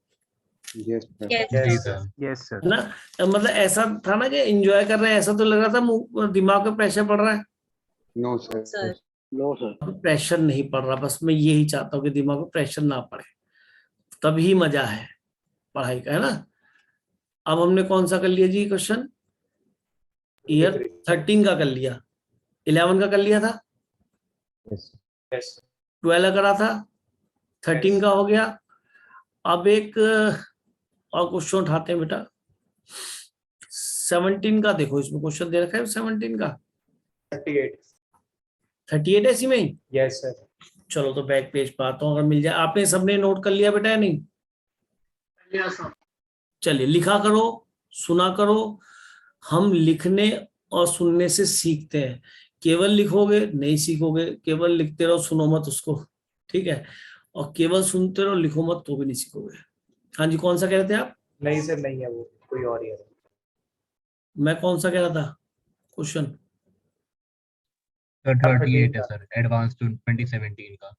जी Yes, सर. Yes, sir. है ना। मतलब ऐसा था ना कि एंजॉय कर रहे हैं, ऐसा तो लग रहा था दिमाग पे प्रेशर पड़ रहा है, No, sir. प्रेशर नहीं पड़ रहा, बस मैं यही चाहता हूँ कि दिमाग पे प्रेशर ना पड़े, तभी मजा है पढ़ाई का, है ना। अब हमने कौन सा कर लिया जी क्वेश्चन, ईयर 13 का कर लिया, 11 का कर लिया था, Yes. 12 करा था, 13 का हो गया। अब एक और क्वेश्चन उठाते हैं बेटा, 17 का देखो, इसमें क्वेश्चन दे रखा है 17 का 38. 38 है इसी में ही। Yes, sir. चलो तो बैक पेज पर आता हूँ, अगर मिल जाए। आपने सबने नोट कर लिया बेटा या नहीं? चलिए लिखा करो, सुना करो। हम लिखने और सुनने से सीखते हैं, केवल लिखोगे नहीं सीखोगे। केवल लिखते रहो, सुनो मत उसको, ठीक है? और केवल सुनते रहो, लिखो मत, तो भी नहीं सीखोगे। हाँ जी, कौन सा कह रहे थे आप? नहीं सर, नहीं है, वो कोई और ही है. मैं कौन सा कह रहा था क्वेश्चन? तो 38 है सर, एडवांस टू 2017 का।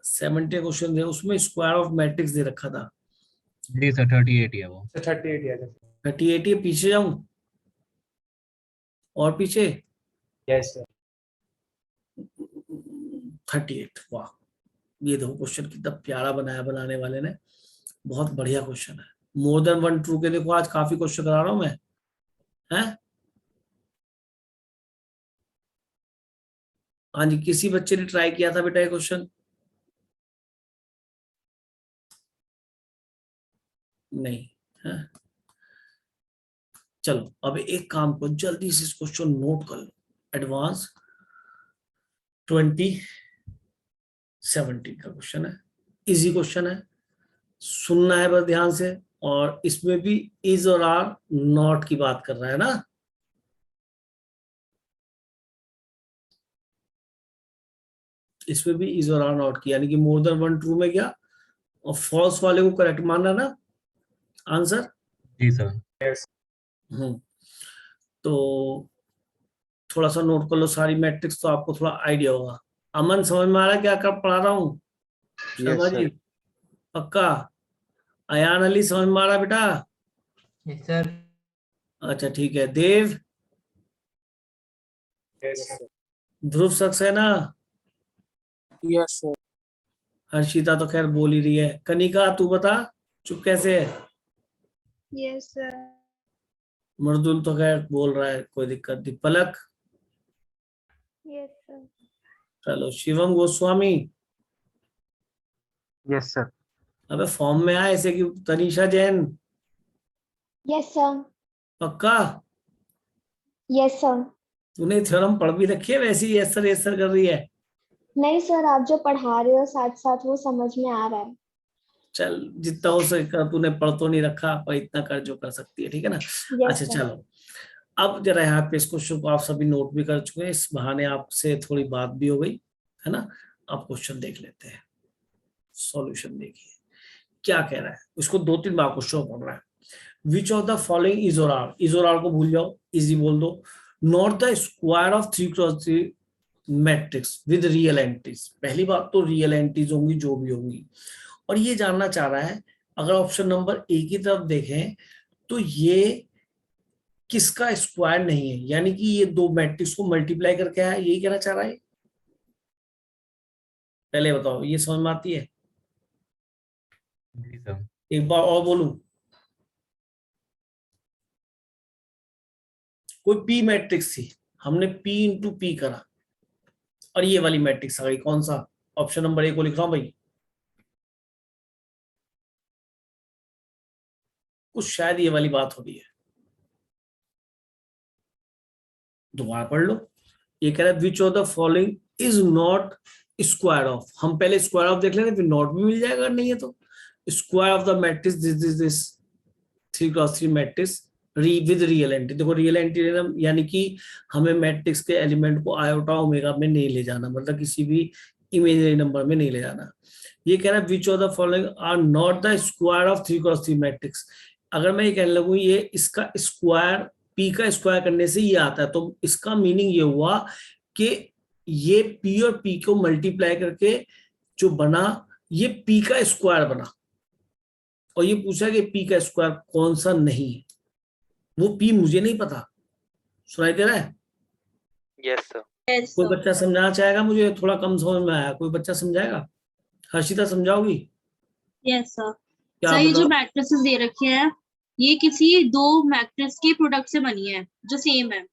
70 क्वेश्चन दे, उसमें स्क्वायर ऑफ मैट्रिक्स दे रखा था। जी सर 38 ही है वो। 38 है सर. 38 ये पीछे जाऊं और पीछे? Yes, sir. 38, वाह। ये देखो क्वेश्चन कितना प्यारा बनाया बनाने वाले ने, बहुत बढ़िया क्वेश्चन है। मोर देन वन ट्रू के देखो, आज काफी क्वेश्चन करा रहा हूं मैं, हैं? हाँ जी, किसी बच्चे ने ट्राई किया था बेटा ये क्वेश्चन? नहीं है? चलो अब एक काम को जल्दी से इस क्वेश्चन नोट कर लो। एडवांस 2017 का क्वेश्चन है, इजी क्वेश्चन है, सुनना है बस ध्यान से। और इसमें भी इज और आर नॉट की बात कर रहा है ना। इसमें भी इज और आर नॉट की, यानी कि मोर देन वन ट्रू में गया और फॉल्स वाले को करेक्ट मानना ना आंसर। जी सर। Yes. तो थोड़ा सा नोट कर लो सारी मैट्रिक्स, तो आपको थोड़ा आइडिया होगा। अमन समझ में आ रहा है क्या कर पढ़ा रहा हूँ? शर्मा जी पक्का? अयान अली समझ में आ रहा बेटा? Yes sir. अच्छा ठीक है। देव, Yes, sir. ध्रुव सक्सेना, यस सर। हर्षिता तो खैर बोल ही रही है। कनिका तू बता, चुप कैसे है? Yes sir. मर्दुल तो खैर बोल रहा है, कोई दिक्कत नहीं। Palak, yes sir. चलो। Shivam Goswami, Yes, sir. अबे फॉर्म में आए ऐसे कि। Tanisha Jain, yes sir. पक्का? Yes sir. तूने थ्योरम पढ़ भी रखी है, वैसे ही यस सर कर रही है। नहीं सर, आप जो पढ़ा रहे हो साथ साथ वो समझ में आ रहा है। चल जितना हो सके कर, तूने पढ़ तो नहीं रखा, पर इतना कर जो कर सकती है, ठीक है ना? यस अच्छा सर। चलो, अब जरा यहाँ पे इस क्वेश्चन को आप सभी नोट भी कर चुके हैं, इस बहाने आपसे थोड़ी बात भी हो गई है ना। आप क्वेश्चन देख लेते हैं, सॉल्यूशन देखिए क्या कह रहा है। इसको 2-3 बार क्वेश्चन पढ़ रहा है। Which of the following is और आर? इज और आर को भूल जाओ, इजी बोल दो। Not the square of 3x3 matrix with real entries. पहली बात तो रियल एंट्रीज होंगी जो भी होंगी, और ये जानना चाह रहा है अगर ऑप्शन नंबर ए की तरफ देखें तो ये किसका स्क्वायर नहीं है, यानी कि ये दो मैट्रिक्स को मल्टीप्लाई करके आया, यही कहना चाह रहा है। पहले बताओ, ये समझ में आती है? जी सर। एक बार और बोलूं, कोई पी मैट्रिक्स थी, हमने पी इंटू पी करा, और ये वाली मैट्रिक्स आ गई। कौन सा? ऑप्शन नंबर ए को लिख रहा हूं भाई। कुछ शायद ये वाली बात हो रही है, दोबारा पढ़ लो। ये कह रहा है which of the following is not square of. हम पहले स्क्वायर ऑफ देख लेंगे, फिर नॉट भी मिल जाएगा, नहीं है तो square of the matrix this 3x3 matrix with real entry. देखो रियल एंट्री यानी कि हमें मैट्रिक्स के एलिमेंट को आयोटा ओमेगा में नहीं ले जाना, मतलब किसी भी इमेजिनरी नंबर में नहीं ले जाना। ये कह रहा है which of the following are not the square of 3x3 matrix. अगर मैं ये कहने लगूं ये इसका स्क्वायर, पी का स्क्वायर करने से ये आता है, तो इसका मीनिंग ये हुआ कि ये पी और पी को मल्टीप्लाई करके जो बना ये पी का स्क्वायर बना। और ये पूछा कि पी का स्क्वायर कौन सा नहीं है, वो पी मुझे नहीं पता। सुनाई दे रहा है? Yes, sir. कोई बच्चा समझाना चाहेगा? मुझे थोड़ा कम समझ में आया, कोई बच्चा समझाएगा? हर्षिता समझाओगी? Yes sir. क्या सर ये जो बताओ? मैट्रिसेस दे रखे हैं ये किसी दो मैट्रिक्स के प्रोडक्ट से बनी है जो सेम है,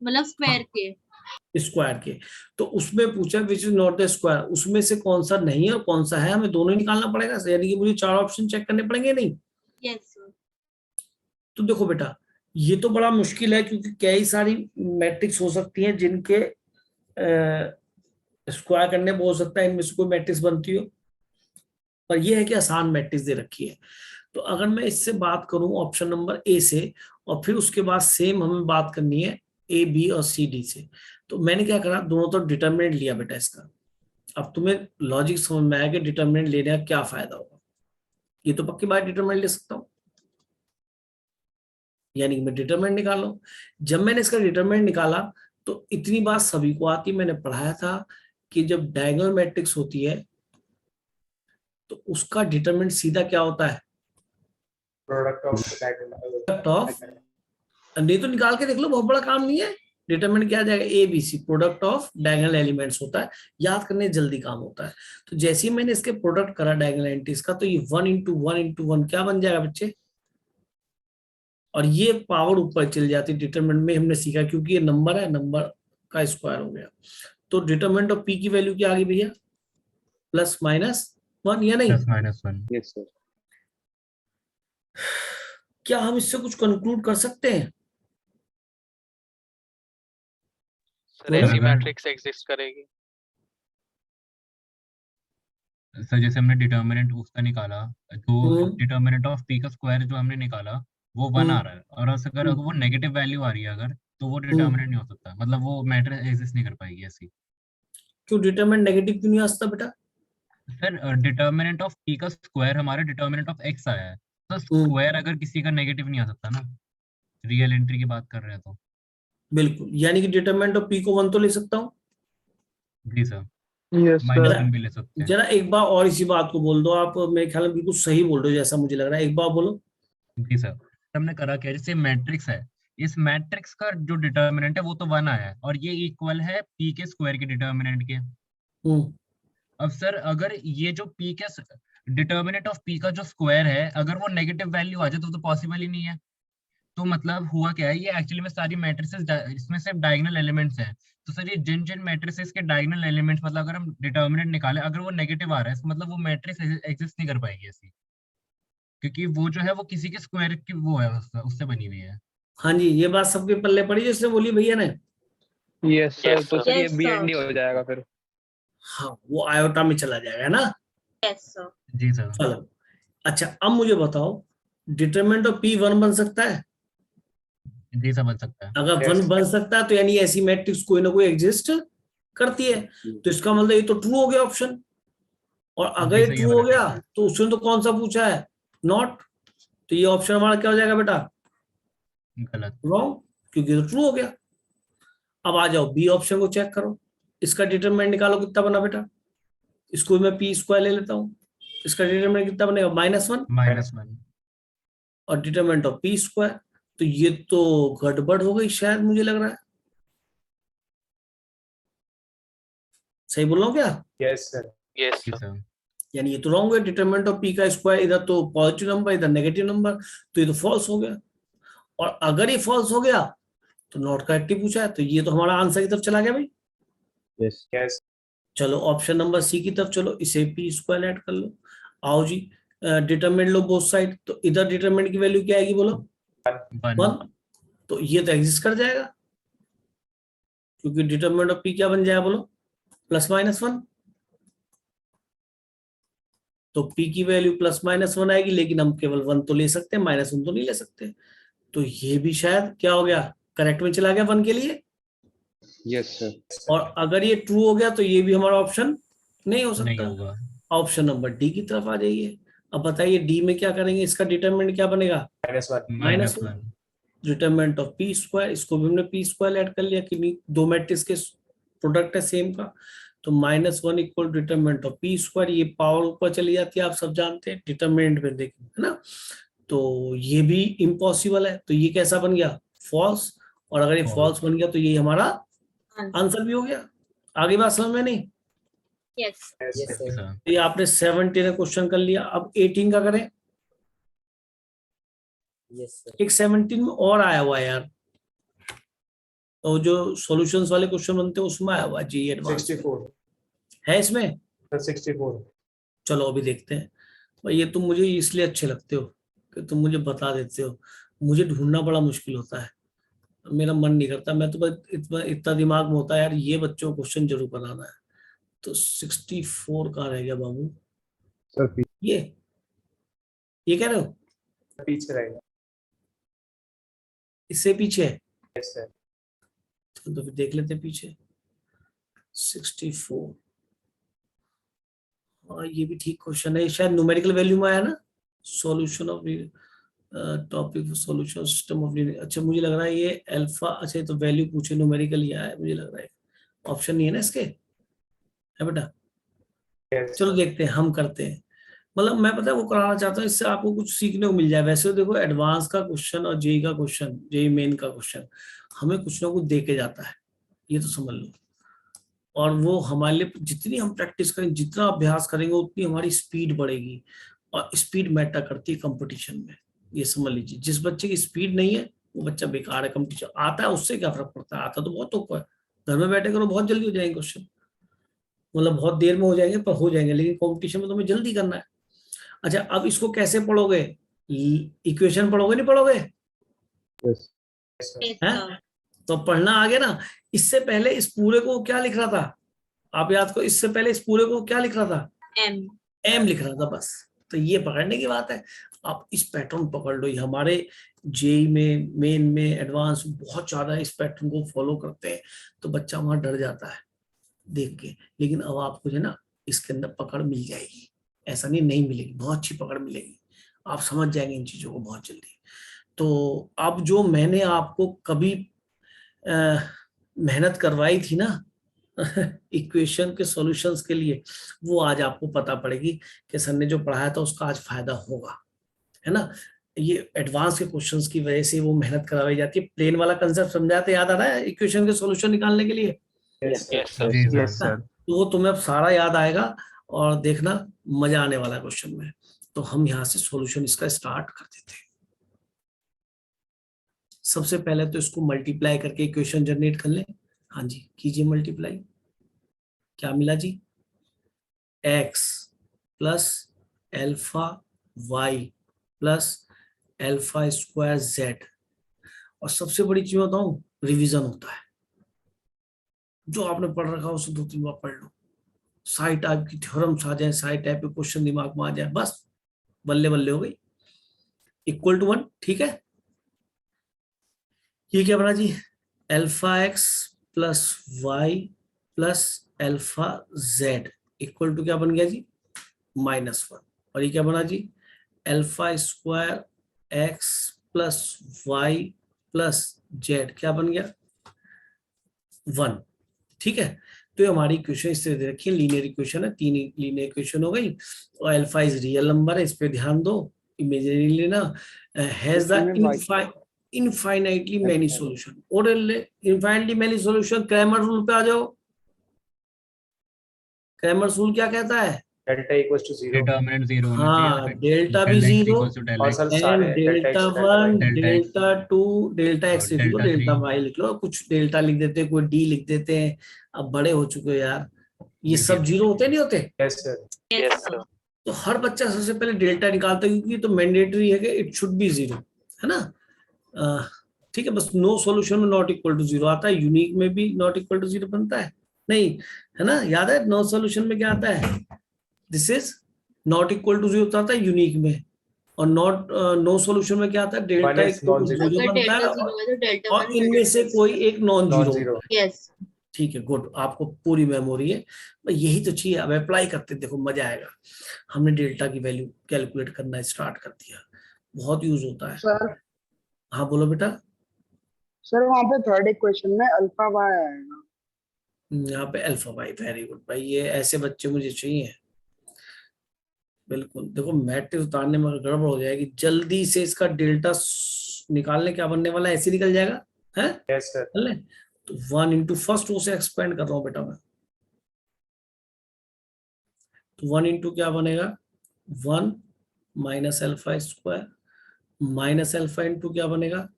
मतलब स्क्वायर के। स्क्वायर के, तो उसमें पूछा which is not the square, उसमें से कौन सा नहीं है और कौन सा है, हमें दोनों ही निकालना पड़ेगा। यानी कि मुझे 4 ऑप्शन चेक करने पड़ेंगे नहीं? Yes sir. तो देखो बेटा, ये तो बड़ा मुश्किल है क्योंकि कई सारी मैट्रिक्स हो सकती हैं जिनके स्क्वायर करने में हो सकता है इनमें से कोई मैट्रिक्स बनती हो, पर यह है कि आसान मैट्रिक्स दे रखी है। तो अगर मैं इससे बात करूं ऑप्शन नंबर ए से, और फिर उसके बाद सेम हमें बात करनी है ए बी और सी डी से, तो मैंने क्या करा, दोनों तरफ डिटरमिनेंट लिया बेटा इसका। अब तुम्हें लॉजिक समझ में आया कि डिटरमिनेंट लेने का क्या फायदा होगा। ये तो पक्की बात डिटरमिनेंट ले सकता हूं, यानी कि मैं डिटरमिनेंट निकाल लूं। जब मैंने इसका डिटरमिनेंट निकाला तो इतनी बात सभी को आती, मैंने पढ़ाया था कि जब डायगोनल मैट्रिक्स होती है तो उसका डिटरमिनेंट सीधा क्या होता है, प्रोडक्ट ऑफ, नहीं तो निकाल के देख लो, बहुत बड़ा काम नहीं है। डिटरमिनेंट क्या आ जाएगा, A B C, product of diagonal elements होता है, याद करने जल्दी काम होता है। तो जैसे ही मैंने इसके प्रोडक्ट करा डायगोनल एंट्रीज का, तो ये 1 इंटू 1 इंटू 1 क्या बन जाएगा बच्चे, और ये पावर ऊपर चली जाती है। डिटरमिनेंट में हमने सीखा क्योंकि ये नंबर है, नंबर का स्क्वायर हो गया। तो डिटरमिनेंट ऑफ पी की वैल्यू क्या आ गई भैया, प्लस माइनस 1 या नहीं। +-1। Yes sir. क्या हम इससे कुछ कंक्लूड कर सकते हैं? सर बोलो। ऐसी अगर- मैट्रिक्स एग्जिस्ट करेगी? सर जैसे हमने डिटर्मिनेंट उसका निकाला, तो हम्म। डिटर्मिनेंट ऑफ पी का स्क्वायर जो हमने निकाला वो 1 आ रहा है, और अगर वो नेगेटिव वैल्यू आ रही है अगर, तो वो डिटर्मिनेंट नहीं हो सकता, मतलब वो मैट्रिक्स एग्जिस्ट नहीं कर पाएगी ऐसी। क्यों डिटरमिनेंट नेगेटिव क्यों नहीं आ सकता बेटा? सर डिटर्मिनेंट ऑफ पी का स्क्वायर हमारा डिटर्मिनेंट ऑफ एक्स आया है, तो स्क्वायर अगर किसी का नेगेटिव नहीं आ सकता ना, रियल एंट्री की बात कर रहे हैं तो। बिल्कुल, यानी कि डिटरमिनेंट ऑफ पी को 1 तो ले सकता हूँ। जी सर, यस -1 भी ले सकते हैं। जरा एक बार और इसी बात को बोल दो आप, मेरे ख्याल में बिल्कुल सही बोल रहे हो जैसा मुझे लग रहा है, एक बार बोलो। जी सर, हमने करा क्या, जैसे मैट्रिक्स है, इस मैट्रिक्स का जो डिटर्मिनेंट है वो तो 1 आया है, और ये इक्वल है पी के स्क्वायर के डिटर्मिनेंट के। हम्म। अब सर अगर ये जो पी के डिटर्मिनेंट ऑफ पी का जो स्क्वायर है, अगर वो नेगेटिव वैल्यू आ जाए तो पॉसिबल ही नहीं है। तो मतलब हुआ क्या है, ये एक्चुअली में सारी मैट्रिसेस इसमें सिर्फ डायगोनल एलिमेंट्स हैं। तो सर ये जिन जिन मैट्रिसेस के डायगोनल एलिमेंट्स, मतलब अगर हम डिटर्मिनेंट निकालें, अगर वो नेगेटिव आ रहा है, मतलब वो मैट्रिक्स एग्जिस्ट नहीं कर पाएगी ऐसी, क्योंकि वो जो है वो किसी के स्क्वायर की वो है, उससे बनी हुई है। हाँ जी, ये बात सबके पल्ले पड़ी जिसने बोली भैया ने। Yes sir. तो सर ये Yes, B sir. And D हो जाएगा फिर। हाँ, वो आयोटा में चला जाएगा ना। Yes sir. जी सर। चलो, अच्छा अब मुझे बताओ, डिटरमिनेंट ऑफ पी 1 बन सकता है? जी सर, बन सकता है। अगर Yes. 1 बन सकता है तो यानी ऐसी मैट्रिक्स कोई ना कोई एग्जिस्ट करती है, तो इसका मतलब ये तो ट्रू हो गया ऑप्शन। और अगर जी ये सर, ये ट्रू हो वाला गया ठीक है। तो उसने तो कौन सा पूछा है, नॉट, तो ये ऑप्शन हमारा क्या हो जाएगा बेटा, गलत। रॉन्ग, क्योंकि तो ट्रू हो गया। अब आ जाओ बी ऑप्शन को चेक करो, इसका डिटरमिनेंट निकालो कितना बना बेटा, इसको मैं पी स्क्वायर ले लेता हूँ, इसका डिटरमिनेंट कितना बनेगा, -1, -1। और डिटरमिनेंट ऑफ पी स्क्वायर, तो ये तो गड़बड़ हो गई शायद, मुझे लग रहा है। सही बोल रहा हूँ क्या? Yes sir. यस जी सर। यानी ये तो रॉन्ग है, डिटरमिनेंट ऑफ पी का स्क्वायर, इधर तो पॉजिटिव नंबर इधर नेगेटिव नंबर, तो ये तो फॉल्स हो गया। और अगर ये फॉल्स हो गया तो नॉट करेक्टिव पूछा है, तो ये तो हमारा आंसर की तरफ चला गया भाई। Yes yes. चलो ऑप्शन नंबर सी की तरफ चलो, इसे पी स्क्वायर ऐड कर लो। आओ जी, डिटरमिनेंट लो बोथ साइड, तो इधर डिटरमिनेंट की वैल्यू क्या आएगी बोलो, 1। 1, तो ये तो एग्जिस्ट कर जाएगा, क्योंकि डिटरमिनेंट ऑफ पी क्या बन जाएगा बोलो, +-1, तो पी की वैल्यू +-1 आएगी, लेकिन हम केवल 1 तो ले सकते हैं, -1 तो नहीं ले सकते। तो ये भी शायद क्या हो गया, करेक्ट में चला गया 1 के लिए। Yes sir. और अगर ये ट्रू हो गया तो ये भी हमारा ऑप्शन नहीं हो नहीं सकता। होगा। ऑप्शन नंबर डी की तरफ आ जाइए। अब बताइए डी में क्या करेंगे, इसका डिटरमिनेंट क्या बनेगा, -1। -1, डिटरमिनेंट ऑफ पी स्क्वायर, इसको भी हमने पी स्क्वायर ऐड कर लिया कि दो मैट्रिक्स के प्रोडक्ट है सेम का, तो -1 equal determinant of P square, ये पावर ऊपर चली जाती है, आप सब जानते हैं डिटरमिनेंट में देखें, है ना। तो ये भी इम्पॉसिबल है, तो ये कैसा बन गया, फॉल्स, और अगर ये False. फॉल्स बन गया तो ये हमारा आंसर भी हो गया। आगे बात समझ में नहीं? यस। जी सर। ये आपने 17 क्वेश्चन कर लिया, अब 18 का करें। एक 17 में और आया हुआ है यार, तो जो सॉल्यूशंस वाले क्वेश्चन बनते हैं उसमें आया हुआ है जी एडवांस 64 है इसमें। सर 64। चलो अभी देखते हैं। भाई ये तुम मुझे इसलिए अच्छे लगते हो कि तुम मुझे बता देते हो, मुझे ढूंढना बड़ा मुश्किल होता है, मेरा मन नहीं करता, मैं तो बस इतना दिमाग में होता है यार ये बच्चों को क्वेश्चन जरूर बनाना है। तो 64 कहाँ रह गया बाबू? सर ये कह रहे हो पीछे रहेगा। इससे पीछे है? Yes sir. तो फिर देख लेते हैं पीछे। 64, हाँ ये भी ठीक क्वेश्चन है, शायद न्यूमेरिकल वैल्यू में आया ना, solution of topic solution system of, अच्छा मुझे लग रहा है ये अल्फा, अच्छा तो वैल्यू पूछे न्यूमेरिकल ही आया है मुझे लग रहा है, ऑप्शन नहीं है ना इसके, है बेटा? Yes, चलो sir. देखते हैं, हम करते हैं, मतलब मैं पता है वो कराना चाहता हूँ, इससे आपको कुछ सीखने को मिल जाए। वैसे तो देखो एडवांस का क्वेश्चन और जेई का क्वेश्चन, जेई मेन का क्वेश्चन हमें कुछ ना कुछ दे के जाता है, ये तो समझ लो। और वो हमारे लिए जितनी हम प्रैक्टिस करेंगे, जितना अभ्यास करेंगे, उतनी हमारी स्पीड बढ़ेगी, और स्पीड मैटर करती है कंपटीशन में, ये समझ लीजिए। जिस बच्चे की स्पीड नहीं है वो बच्चा बेकार है, कंपटीशन आता है उससे क्या फर्क पड़ता है, आता तो बहुत ऊपर है, घर में बैठे करो बहुत जल्दी हो जाएंगे क्वेश्चन, मतलब बहुत देर में हो जाएंगे पर हो जाएंगे, लेकिन कंपटीशन में तुम्हें जल्दी करना है। अच्छा अब इसको कैसे पढ़ोगे? इक्वेशन पढ़ोगे नहीं पढ़ोगे? Yes. हैं? तो पढ़ना आगे ना। इससे पहले इस पूरे को क्या लिख रहा था आप याद करो, इससे पहले इस पूरे को क्या लिख रहा था? एम लिख रहा था बस। तो ये पकड़ने की बात है, आप इस पैटर्न पकड़ लो। ये हमारे जेई में, मेन में, एडवांस बहुत ज्यादा इस पैटर्न को फॉलो करते हैं, तो बच्चा वहां डर जाता है देख के। लेकिन अब आपको जो है ना इसके अंदर पकड़ मिल जाएगी, ऐसा नहीं मिलेगी, बहुत अच्छी पकड़ मिलेगी, आप समझ जाएंगे इन चीजों को बहुत जल्दी। तो अब जो मैंने आपको कभी मेहनत करवाई थी ना इक्वेशन के सॉल्यूशंस के लिए, वो आज आपको पता पड़ेगी कि सर ने जो पढ़ाया था उसका आज फायदा होगा, है ना? ये एडवांस के क्वेश्चंस की वजह से वो मेहनत करवाई जाती है। प्लेन वाला कंसेप्ट समझाते याद आ रहा है इक्वेशन के सॉल्यूशन निकालने के लिए? Yes, sir. Yes, sir. तो वो तुम्हें अब सारा याद आएगा, और देखना मजा आने वाला है क्वेश्चन में। तो हम यहाँ से सॉल्यूशन इसका स्टार्ट कर देते हैं। सबसे पहले तो इसको मल्टीप्लाई करके इक्वेशन जनरेट कर लें। हाँ जी कीजिए मल्टीप्लाई। क्या मिला जी? x plus alpha y plus alpha square z। और सबसे बड़ी चीज बताऊं, रिवीजन होता है, जो आपने पढ़ रखा उसे 2-3 बार पढ़ लो, साई टाइप की थ्योरम्स आ जाए, साई टाइप के क्वेश्चन दिमाग में आ जाए, बस बल्ले बल्ले हो गई। इक्वल टू 1, ठीक है? ये क्या बना जी? Alpha x plus Y plus alpha z equal to क्या बन गया जी? -1। और ये क्या बना जी? Alpha square x plus Y plus z क्या बन गया? 1, ठीक है? तो ये हमारी इक्वेशन इस तरह दे रखी है, लीनियर इक्वेशन है, 3 लीनियर इक्वेशन हो गई। और अल्फा इज रियल नंबर है, इस पे ध्यान दो, इमेजिनरी लेना, has the infinitely many solution. और infinitely many solution, Cramer rule पे आ जाओ। क्रैमर रूल क्या कहता है? Delta equals to 0. Determinant 0 होना हाँ, चाहिए। डेल्टा भी Del x 0, equals to del और x. सर एंड सारे delta Delta X, 1, Delta X. Delta 2, delta x लिख लो, Delta डेल्टा 3. वाई लिख लो, कुछ डेल्टा लिख देते हैं, कोई डी लिख देते हैं। अब बड़े हो चुके हो यार, ये सब जीरो होते नहीं होते? Yes, sir. तो हर बच्चा सबसे पहले डेल्टा निकालता है, क्योंकि तो मैंडेटरी है कि इट शुड बी 0, है ना? ठीक है, बस नो सॉल्यूशन में नॉट इक्वल टू 0 आता है, यूनिक में भी नॉट इक्वल टू 0 बनता है नहीं, है ना? याद है नो सॉल्यूशन में क्या आता है? This is not equal to 0 आता है यूनिक में, और नॉट नो सॉल्यूशन में क्या आता है? Delta One is equal to non-zero. 0 अगर बनता है, डेल्टा 0 है तो डेल्टा और इनमें से कोई एक नॉन जीरो। Non-zero. यस। ठीक है, गुड, आपको पूरी मेमोरी है। यही तो चाहिए, अब अप्लाई करते देखो मजा आएगा। हमने डेल्टा की वैल्यू कैलकुलेट करना स्टार्ट कर दिया, बहुत यूज होता है। सर हाँ बोलो बेटा। सर वहाँ पे थर्ड इक्वेशन में अल्फा वाई आएगा। यहाँ पे अल्फा वाई, वेरी गुड भाई, ये ऐसे बच्चे मुझे चाहिए। बिल्कुल, देखो मैट्रिक्स उतारने में अगर गड़बड़ हो जाएगी, जल्दी से इसका डेल्टा निकालने क्या बनने वाला है, ऐसे निकल जाएगा, है? Yes, sir. चल ले, तो 1 इंटू फर्स्ट रो से एक्सपेंड कर रहा हूँ बेटा मैं, तो 1 इंटू क्या बनेगा? 1 minus alpha square minus alpha into क्या बनेगा?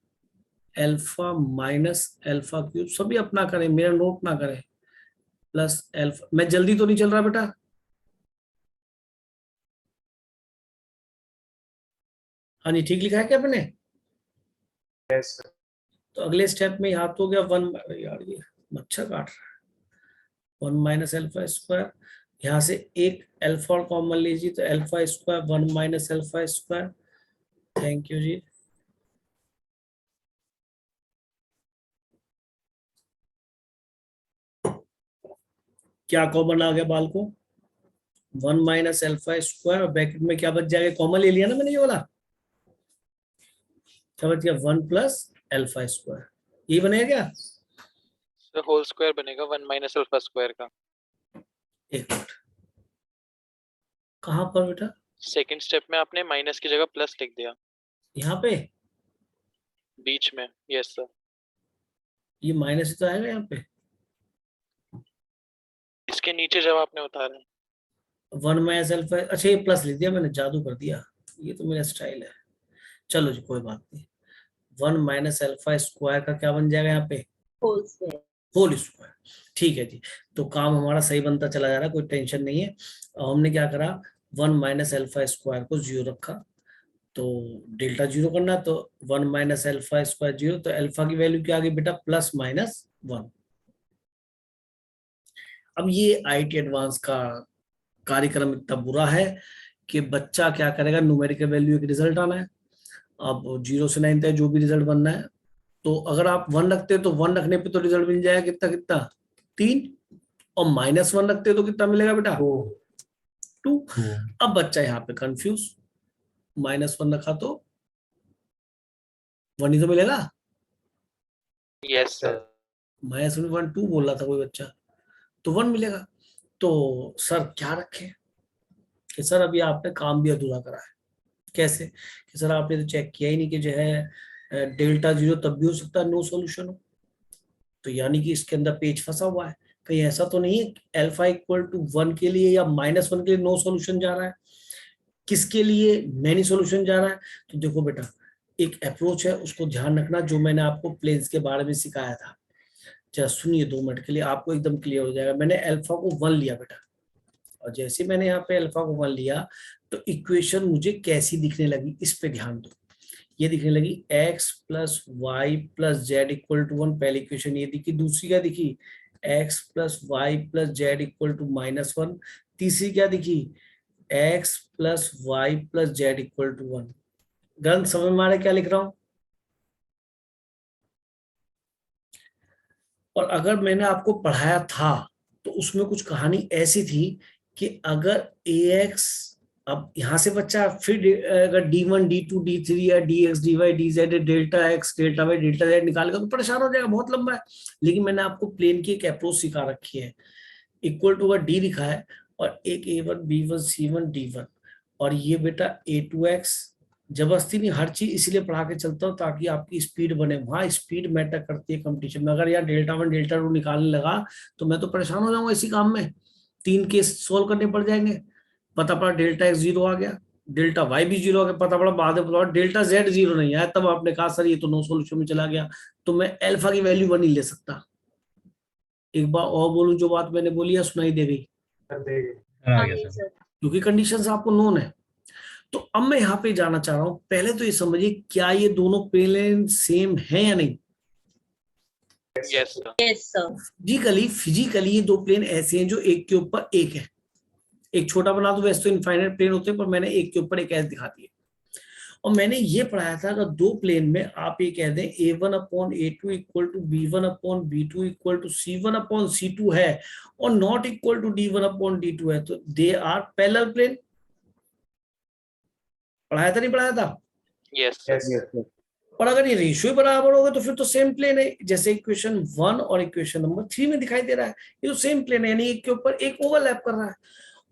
Alpha minus alpha cube. सभी अपना करें, मेरा नोट ना करें, प्लस एल्फा। मैं जल्दी तो नहीं चल रहा बेटा? हाँ जी ठीक लिखा है क्या आपने? Yes, sir. तो अगले स्टेप में यहाँ तो हो गया 1, यार ये मच्छर काट रहा है, 1 माइनस अल्फा स्क्वायर, यहाँ से एक अल्फा और कॉमन लीजिए तो alpha square 1 minus alpha square. Thank you जी। क्या कॉमन आ गया बाल को? 1 माइनस अल्फा स्क्वायर और ब्रैकेट में क्या बच जाएगा? कॉमन ले लिया ना मैंने ये वाला, क्या बच गया? 1 प्लस अल्फा स्क्वायर, ये बनेगा क्या? तो होल स्क्वायर बनेगा 1 माइनस अल्फा स्क्वायर का। एक मिनट, कहाँ पर बेटा? सेकंड स्टेप में आपने माइनस की जगह प्लस लिख दिया यहाँ पे बीच में। Yes sir. ये माइनस ही तो आएगा यहाँ पे। इसके नीचे जब आपने उतारा 1 माइनस अल्फा, अच्छा ये प्लस लिख दिया मैंने, जादू कर दिया, ये तो मेरा स्टाइल है। चलो जी कोई बात नहीं, 1 माइनस अल्फा स्क्वायर का क्या बन जाएगा यहाँ पे? Whole square. Whole square. ठीक है जी, तो काम हमारा सही बनता चला जा रहा है, कोई टेंशन नहीं है। और हमने क्या करा, 1 माइनस अल्फा स्क्वायर को 0 रखा, तो डेल्टा 0 करना, तो 1 माइनस अल्फा स्क्वायर 0, तो अल्फा की वैल्यू क्या आ गई बेटा? Plus minus 1। अब ये IIT एडवांस का कार्यक्रम इतना बुरा है कि बच्चा क्या करेगा, न्यूमेरिकल वैल्यू एक रिजल्ट आना है, अब 0 से 9 तक जो भी रिजल्ट बनना है, तो अगर आप 1 रखते हो तो 1 रखने पे तो रिजल्ट मिल जाएगा कितना कितना? 3, और -1 रखते हो तो कितना मिलेगा बेटा? 2। अब बच्चा यहाँ पे कंफ्यूज, -1 रखा तो 1 ही तो मिलेगा। Yes sir. -1 2 बोल रहा था कोई बच्चा, तो 1 मिलेगा। तो सर क्या रखें कि सर अभी आपने काम भी अधूरा करा है। कैसे कि सर आपने तो चेक किया ही नहीं कि जो है डेल्टा 0 तब भी हो सकता है नो सॉल्यूशन हो, तो यानी कि इसके अंदर पेच फंसा हुआ है। कहीं ऐसा तो नहीं है अल्फा इक्वल टू 1 के लिए या -1 के लिए नो सॉल्यूशन जा रहा है, किसके लिए मैनी सॉल्यूशन जा रहा है? तो देखो बेटा, एक अप्रोच है, उसको ध्यान रखना, जो मैंने आपको प्लेन्स के बारे में सिखाया था। जरा सुनिए 2 मिनट के लिए, आपको एकदम क्लियर हो जाएगा। मैंने अल्फा को 1 लिया बेटा, और जैसे मैंने यहाँ पे अल्फा को 1 लिया तो इक्वेशन मुझे कैसी दिखने लगी, इस पे ध्यान दो। ये दिखने लगी x plus Y plus Z equal to 1, पहली इक्वेशन ये दिखी। दूसरी क्या दिखी? x plus Y plus Z equal to -1। तीसरी क्या दिखी? x plus Y plus Z equal to 1। ग्रंथ समझ में आ रहा है क्या लिख रहा हूं? और अगर मैंने आपको पढ़ाया था तो उसमें कुछ कहानी ऐसी थी कि अगर ax, अब यहां से बच्चा फिर अगर d1 d2 d3 या dx dy dz delta x delta y delta z निकालेगा तो परेशान हो जाएगा, बहुत लंबा है। लेकिन मैंने आपको प्लेन की एक अप्रोच सिखा रखी है। इक्वल टू का d लिखा है और एक a1 b1 c1 d1, और ये बेटा a2x। जबरदस्ती नहीं, हर चीज इसलिए पढ़ा के चलता हूँ ताकि आपकी स्पीड बने। वहां स्पीड मैटर करती है कंपटीशन में। अगर यार डेल्टा 1 डेल्टा 2 निकालने लगा तो मैं तो परेशान हो जाऊंगा इसी काम में, 3 केस सोल्व करने पड़ जाएंगे। पता पड़ा डेल्टा x 0 आ गया, डेल्टा y भी 0 आ गया, पता पड़ा बाद में पता डेल्टा z 0 नहीं आया, तब आपने कहा सर ये तो नो सॉल्यूशन में चला गया, तो मैं अल्फा की वैल्यू 1 नहीं ले सकता। एक बार और बोलूं, जो बात मैंने बोली है सुनाई दे गई? क्योंकि कंडीशंस आपको नोन है। तो अब मैं यहाँ पे जाना चाह रहा हूं, पहले तो ये समझिए क्या ये दोनों प्लेन सेम है या नहीं? Yes sir. Yes sir. Physically ये 2 प्लेन ऐसे हैं जो एक के ऊपर एक है। एक छोटा बना दो, वैसे तो इनफाइनाइट प्लेन होते हैं, पर मैंने एक के ऊपर एक ऐसे दिखा दिए। और मैंने ये पढ़ाया था अगर 2 प्लेन में आप ये कह दें a1 upon a2 equal to b1 upon b2 equal to c1 upon c2 है और not equal to d1 upon d2 है, तो दे आर पैरेलल प्लेन। पढ़ाया था नहीं पढ़ाया था? Yes sir. और अगर ये रेशियो बराबर होगा तो फिर तो सेम प्लेन है, जैसे इक्वेशन 1 और इक्वेशन नंबर 3 में दिखाई दे रहा है, ये तो सेम प्लेन है, यानी एक के ऊपर एक ओवरलैप कर रहा है।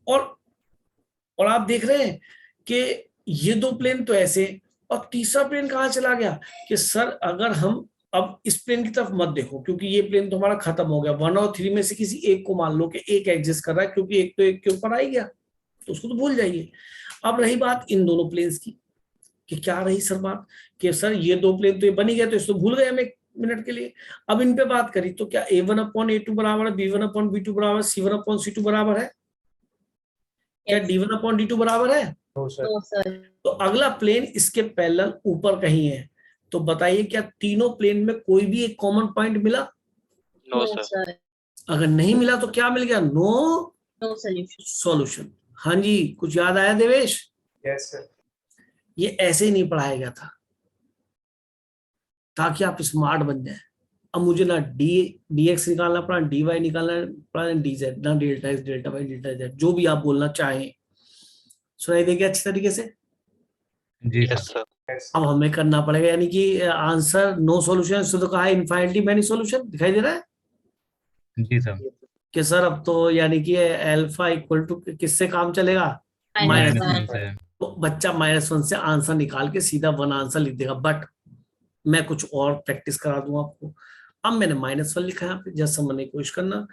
और आप देख रहे हैं कि ये 2 प्लेन तो ऐसे, और तीसरा प्लेन कहाँ चला गया कि सर अगर हम अब इस प्लेन की तरफ मत देखो क्योंकि ये प्लेन तो हमारा खत्म हो गया। 1 और 3 में से किसी एक को मान लो कि एक एग्जिस्ट कर रहा है, क्योंकि एक तो एक के ऊपर आ ही गया, तो उसको तो भूल जाइए। अब रही बात इन दोनों प्लेन्स की कि क्या रही सर बात कि सर ये 2 प्लेन तो ये बन ही गया, तो इसको भूल गए हम एक मिनट के लिए। अब इन पे बात करी तो क्या a1 अपॉन a2 बराबर है, b1 अपॉन b2 बराबर, c1 अपॉन c2 बराबर है? क्या d1 अपॉन d2 बराबर है? No sir. तो अगला प्लेन इसके पैरेलल ऊपर कहीं है, तो तो बताइए क्या तीनों प्लेन में कोई भी एक कॉमन पॉइंट मिला? No no sir. सर, अगर नहीं मिला तो क्या मिल गया? No no solution. सॉल्यूशन। हाँ जी, कुछ याद आया देवेश? Yes sir. ये ऐसे ही नहीं पढ़ाया गया था ताकि आप स्मार्ट बन जाए। अब मुझे ना dx निकालना पड़ा, dy निकालना पड़ा, dz, ना delta x, delta y, delta z, जो भी आप बोलना चाहें। सुनाई देगी अच्छी तरीके से? जी सर। Yes sir. अब हमें करना पड़ेगा, यानी कि आंसर नो सॉल्यूशन से तो कहा है इनफाइनिटली मैनी सॉल्यूशन। दिखाई दे रहा है जी सर। कि सर अब तो यानी कि अल्फा इक्वल टू किससे काम चलेगा? Minus minus -1 one. से। तो बच्चा -1 से आंसर निकाल के सीधा 1 आंसर लिख देगा। बट मैं कुछ और प्रैक्टिस करा दूं आपको। अब मैंने -1 लिखा है यहाँ पे, जस्ट समझने की कोशिश करना।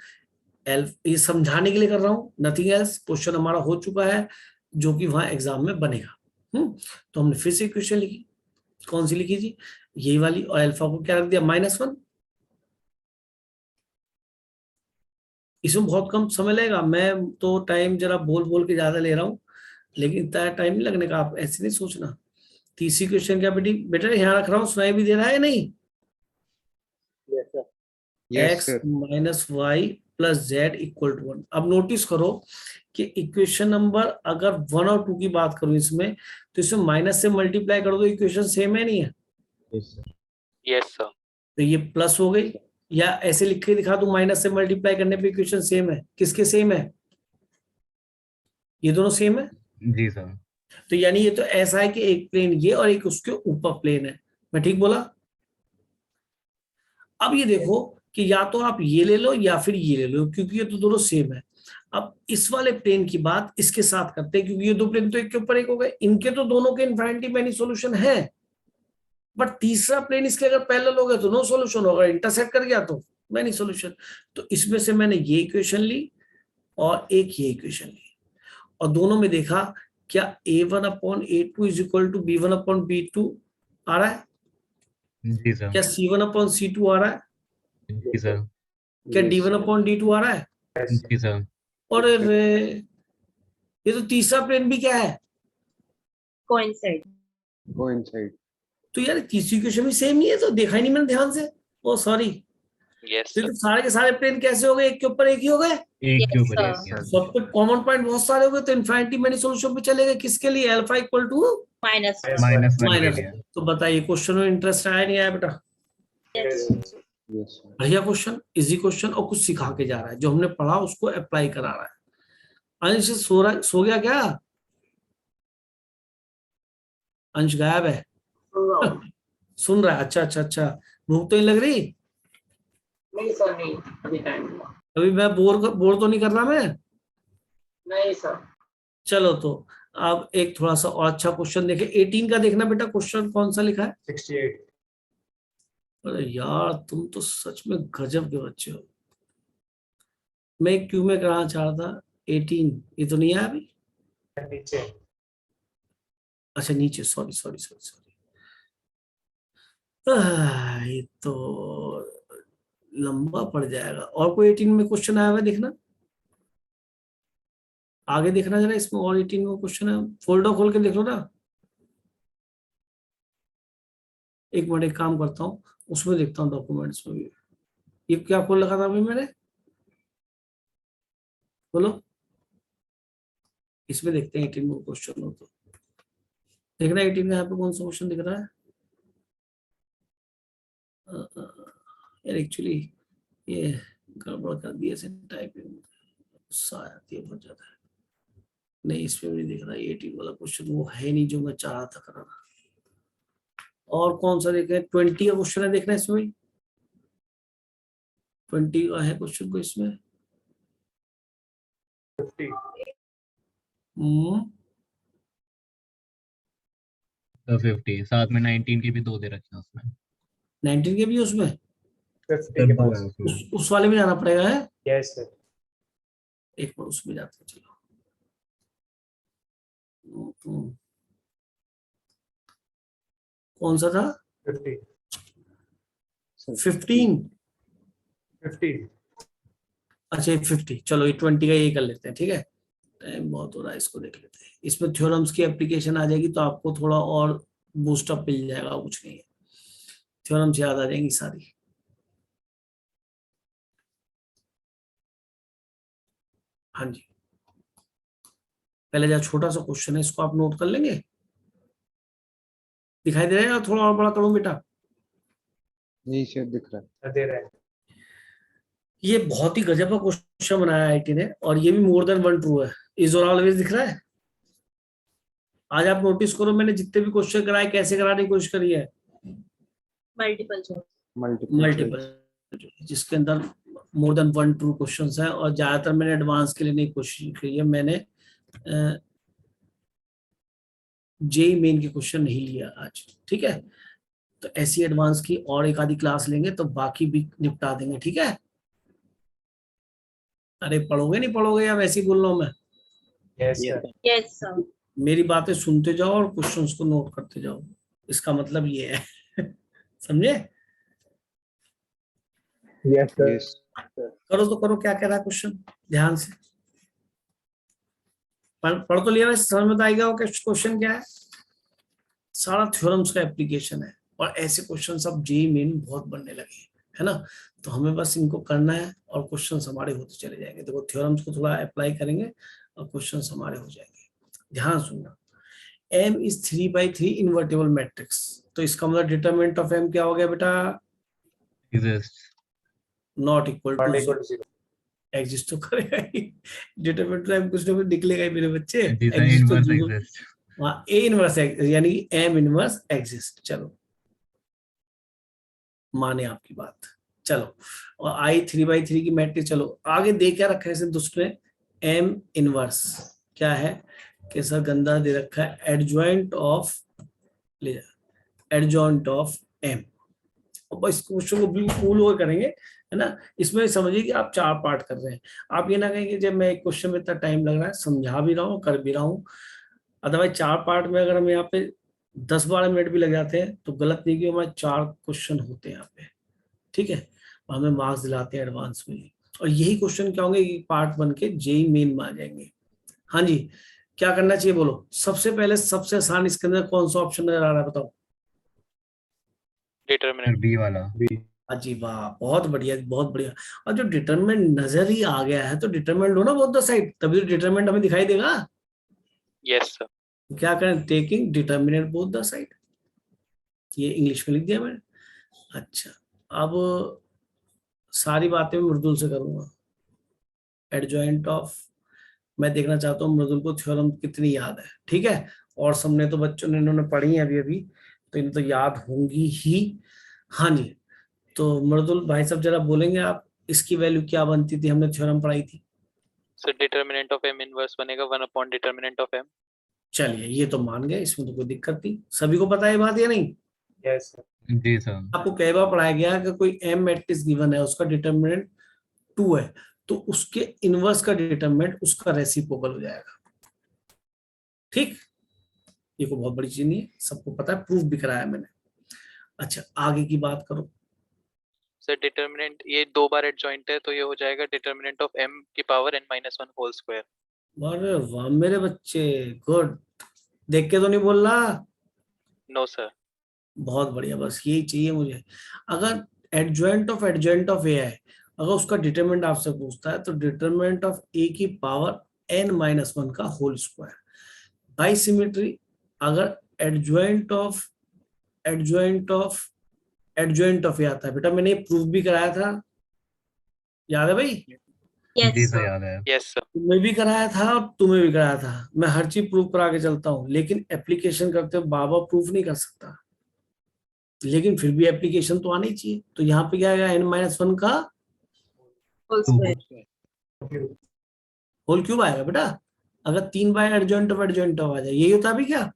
ये समझाने के लिए कर रहा हूँ, नथिंग एल्स। क्वेश्चन हमारा हो चुका है जो कि वहां एग्जाम में बनेगा। तो हमने फिर से क्वेश्चन लिखी। कौन सी लिखी जी? यही वाली। और अल्फा को क्या रख दिया? -1। इसमें बहुत कम समय लगेगा। मैं तो टाइम जरा बोल बोल के ज्यादा ले रहा हूँ, लेकिन इतना टाइम नहीं लगने का। आप ऐसे नहीं सोचना। तीसरी क्वेश्चन क्या बेटी? बेटा यहाँ रख रहा हूँ, सुनाई भी दे रहा है नहीं? Yes sir. x minus y plus Z equal to 1। अब नोटिस करो कि इक्वेशन नंबर अगर 1 और 2 की बात करूं इसमें, तो इसमें माइनस से मल्टीप्लाई कर दो, इक्वेशन सेम है नहीं है? Yes sir. तो ये प्लस हो गई, या ऐसे लिख के दिखा दूं माइनस से मल्टीप्लाई करने पे इक्वेशन सेम है। किसके सेम है? ये दोनों सेम है। जी सर। तो यानी ये तो ऐसा है कि एक प्लेन ये और एक उसके ऊपर प्लेन है। मैं ठीक बोला? अब ये देखो कि या तो आप ये ले लो या फिर ये ले लो, क्योंकि ये तो दोनों सेम है। अब इस वाले प्लेन की बात इसके साथ करते हैं, क्योंकि ये दो प्लेन तो एक के ऊपर एक हो गए। इनके तो दोनों के इनफिनिटी मैनी सॉल्यूशन है, बट तीसरा प्लेन इसके अगर पैरेलल हो गया तो नो सॉल्यूशन होगा, इंटरसेक्ट कर गया तो मैनी सॉल्यूशन। तो इसमें से मैंने ये इक्वेशन ली और एक ये इक्वेशन ली, और दोनों में देखा क्या a1/a2 is equal to b1/b2 आ रहा है? जी सर। क्या c1/c2 आ रहा है? जी सर। क्या d1/d2 आ रहा है? जी सर। और ये तो तीसरा प्लेन भी क्या है? कोइंसाइड। तो यार तीसरी इक्वेशन भी सेम ही है, तो देखा ही नहीं मैंने ध्यान से। ओ सॉरी। यस तो सर। ये तो सारे के सारे प्लेन कैसे हो गए? एक के ऊपर एक ही हो गए। एक के Yes, ऊपर एक sir. है। सब पे कॉमन पॉइंट बहुत सारे हो गए, तो इनफिनिटी मैनी सॉल्यूशन पे चले गए। किसके लिए? Alpha equal to minus Yes, -1 के माइनस। लिए। तो बताइए क्वेश्चन में इंटरेस्ट आया नहीं आया बेटा? बढ़िया क्वेश्चन, इजी क्वेश्चन, और कुछ सिखा के जा रहा है। जो हमने पढ़ा उसको अप्लाई करा रहा है। अंश सो गया क्या? अंश गायब है। सुन रहा है? अच्छा अच्छा अच्छा। भूख तो नहीं लग रही? नहीं सर, नहीं अभी टाइम हुआ। अभी मैं बोर तो नहीं कर रहा मैं? नहीं सर। चलो तो अब एक थोड़ा सा और अच्छा क्वेश्चन देखें। 18 का देखना बेटा, क्वेश्चन कौन सा लिखा है? 68। अरे यार तुम तो सच में गजब के बच्चे हो। मैं क्यों में कराना चाह रहा था 18, ये तो नहीं है अभी। नीचे। अच्छा नीचे, सॉरी सॉरी सॉरी सॉरी। ये तो लंबा पड़ जाएगा। और कोई 18 में क्वेश्चन आया हुआ है देखना, आगे देखना जरा। इसमें और 18 में क्वेश्चन है, फोल्डर खोल के देख लो ना। एक मिनट, एक काम करता हूँ, उसमें देखता हूँ डॉक्यूमेंट्स में भी। ये क्या खोल रखा था अभी मैंने? बोलो। इसमें देखते हैं 18 में क्वेश्चन हो तो। देखना 18 में यहाँ पे कौन सा क्वेश्चन दिख रहा है। यार एक्चुअली ये गड़बड़ कर दिया से टाइपिंग, गुस्सा आती है बहुत ज्यादा। नहीं इसमें भी दिख रहा है 18 वाला क्वेश्चन, वो है नहीं जो मैं चाह रहा था कराना। और कौन सा देखें? 20 का क्वेश्चन है देखना इसमें। 20 का है क्वेश्चन को इसमें। 50। तो 50 साथ में 19 के भी 2 दे रखे हैं उसमें। 19 के भी उसमें? 50 के पास। उस वाले में जाना पड़ेगा है। Yes sir. एक बार उसमें जाते हैं, चलो। कौन सा था? 50। 15। 50। अच्छा ये 50, चलो ये 20 का ये कर लेते हैं, ठीक है। टाइम बहुत हो रहा है, इसको देख लेते हैं। इसमें थ्योरम्स की एप्लीकेशन आ जाएगी तो आपको थोड़ा और बूस्टअप मिल जाएगा, कुछ नहीं है। थ्योरम्स याद आ जाएंगी सारी। हाँ जी, पहले जो छोटा सा क्वेश्चन है इसको आप नोट कर लेंगे। दिखाई दे रहा है या थोड़ा और बड़ा करूं बेटा? यही से दिख रहा है। दे रहे हैं। ये बहुत ही गजब का क्वेश्चन बनाया आईटी ने, और ये भी मोर देन वन ट्रू है। इज और ऑलवेज दिख रहा है। आज आप नोटिस करो, मैंने जितने भी क्वेश्चन कराए कैसे कराने की कोशिश करी है, मल्टीपल चॉइस। मल्टीपल, जिसके अंदर more than one true questions हैं, और ज्यादातर मैंने एडवांस के लिए नहीं कोशिश की है। मैंने जेई मेन के क्वेश्चन नहीं लिया आज, ठीक है। तो ऐसी एडवांस की और एक आधी क्लास लेंगे तो बाकी भी निपटा देंगे, ठीक है। अरे पढ़ोगे नहीं पढ़ोगे या वैसे ही बोल रहा हूं मैं? Yes, sir. Yes sir. मेरी बातें सुनते जाओ और क्वेश्चंस को नोट करते जाओ, इसका मतलब ये है। समझे? Yes, sir. Yes. करो तो करो, क्या कह रहा है क्वेश्चन, ध्यान से पढ़ तो लिया, वैसे समझ में तो आएगा कि क्वेश्चन क्या है। सारा थ्योरम्स का एप्लीकेशन है, और ऐसे क्वेश्चन अब जेईई मेन बहुत बनने लगे हैं, है ना। तो हमें बस इनको करना है और क्वेश्चन हमारे होते चले जाएंगे। देखो थ्योरम्स को थोड़ा अप्लाई करेंगे और क्वेश्चन हमारे हो जाएंगे। ध्यान सुनना, M is 3/3 इन्वर्टेबल मैट्रिक्स, तो इसका मतलब डिटरमिनेंट ऑफ M क्या हो गया बेटा? Exists. Not equal Not to equal to 0. Exist तो करेगा ही, डिटरमिनेंट ऑफ M कुछ ना कुछ निकलेगा ही मेरे बच्चे। These are एग्जिस्ट तो inverse जरूर- exist. वहाँ A इनवर्स यानी M इनवर्स एग्जिस्ट। चलो माने आपकी बात, चलो। और I 3/3 की मैट्रिक्स, चलो आगे दे क्या रखा है सिर्फ उसमें M इनवर्स क्या है कि सर गंदा दे रखा है एडजॉइंट ऑफ, ले जा एडजॉइंट ऑफ M। और बस क्वेश्चन को बिल्कुल कूल ओवर करेंगे, है ना। इसमें समझिए कि आप 4 पार्ट कर रहे हैं। आप ये ना कहेंगे जब मैं एक क्वेश्चन में इतना टाइम लग रहा है, समझा भी रहा हूँ कर भी रहा हूँ। अदरवाइज 4 पार्ट में अगर हम यहाँ पे 10-12 मिनट भी लग जाते हैं तो गलत नहीं, कि हमारे 4 क्वेश्चन होते हैं यहाँ पे, ठीक है। हमें मार्क्स दिलाते हैं एडवांस में, और यही क्वेश्चन क्या होंगे, पार्ट बन के जेईई मेन में आ जाएंगे। हाँ जी, क्या करना चाहिए बोलो? सबसे पहले सबसे आसान इसके अंदर कौन सा ऑप्शन नजर आ रहा है बताओ? डिटरमिनेंट। B वाला। अजी वाह, बहुत बढ़िया बहुत बढ़िया। और जो डिटरमिनेंट नजर ही आ गया है तो डिटरमिनेंट लो ना बोथ द साइड, तभी तो डिटरमिनेंट हमें दिखाई देगा। Yes sir. क्या करें? Taking determinant both the side, ये इंग्लिश में लिख दिया मैंने। अच्छा, अब सारी बातें मैं मृदुल से करूंगा। एडजॉइंट ऑफ, मैं देखना चाहता हूँ मृदुल को थ्योरम कितनी याद है, ठीक है। और सबने तो बच्चों ने इन्होंने पढ़ी है अभी तो इन्हें तो याद होंगी ही। हाँ जी, तो मृदुल भाई साहब जरा बोलेंगे आप, इसकी वैल्यू क्या बनती थी? हमने थ्योरम पढ़ाई थी। Sir determinant of M inverse बनेगा 1 अपॉन डिटरमिनेंट ऑफ M। चलिए ये तो मान गए, इसमें तो कोई दिक्कत नहीं। सभी को पता है ये बात या नहीं? Yes, sir. जी सर। आपको कई बार पढ़ाया गया कि कोई M मैट्रिक्स गिवन है, उसका डिटरमिनेंट 2 है, तो उसके इनवर्स का डिटरमिनेंट उसका रेसिप्रोकल हो जाएगा, ठीक। ये कोई बहुत बड़ी चीज नहीं है, सबको पता है, प्रूफ भी कराया मैंने। अच्छा आगे की बात करो। सर डिटरमिनेंट ये 2 बार एडजॉइंट है, तो ये हो जाएगा डिटरमिनेंट ऑफ M की पावर n-1 होल स्क्वायर। अरे वाह मेरे बच्चे, गुड। देख के तो नहीं बोल रहा? No sir. बहुत बढ़िया, बस यही चाहिए मुझे। अगर एडजॉइंट ऑफ ए है, अगर उसका डिटरमिनेंट आपसे पूछता है तो डिटरमिनेंट ऑफ ए की पावर n-1 का होल स्क्वायर। बाई सिमेट्री, अगर एडजॉइंट ऑफ ए आता है, बेटा मैंने ये प्रूफ भी कराया था, याद है भाई? जी यस सर सर। याद है। Yes sir. तुम्हें भी कराया था और तुम्हें भी कराया था। मैं हर चीज प्रूफ करा के चलता हूँ, लेकिन एप्लीकेशन करते हुए बाबा प्रूफ नहीं कर सकता, लेकिन फिर भी एप्लीकेशन तो आनी चाहिए। तो यहाँ पे क्या आएगा? n-1 का होल स्क्वायर। होल क्यूब आएगा बेटा, अगर 3 बाय एडजॉइंट ऑफ आ जाए, यही होता है अभी क्या?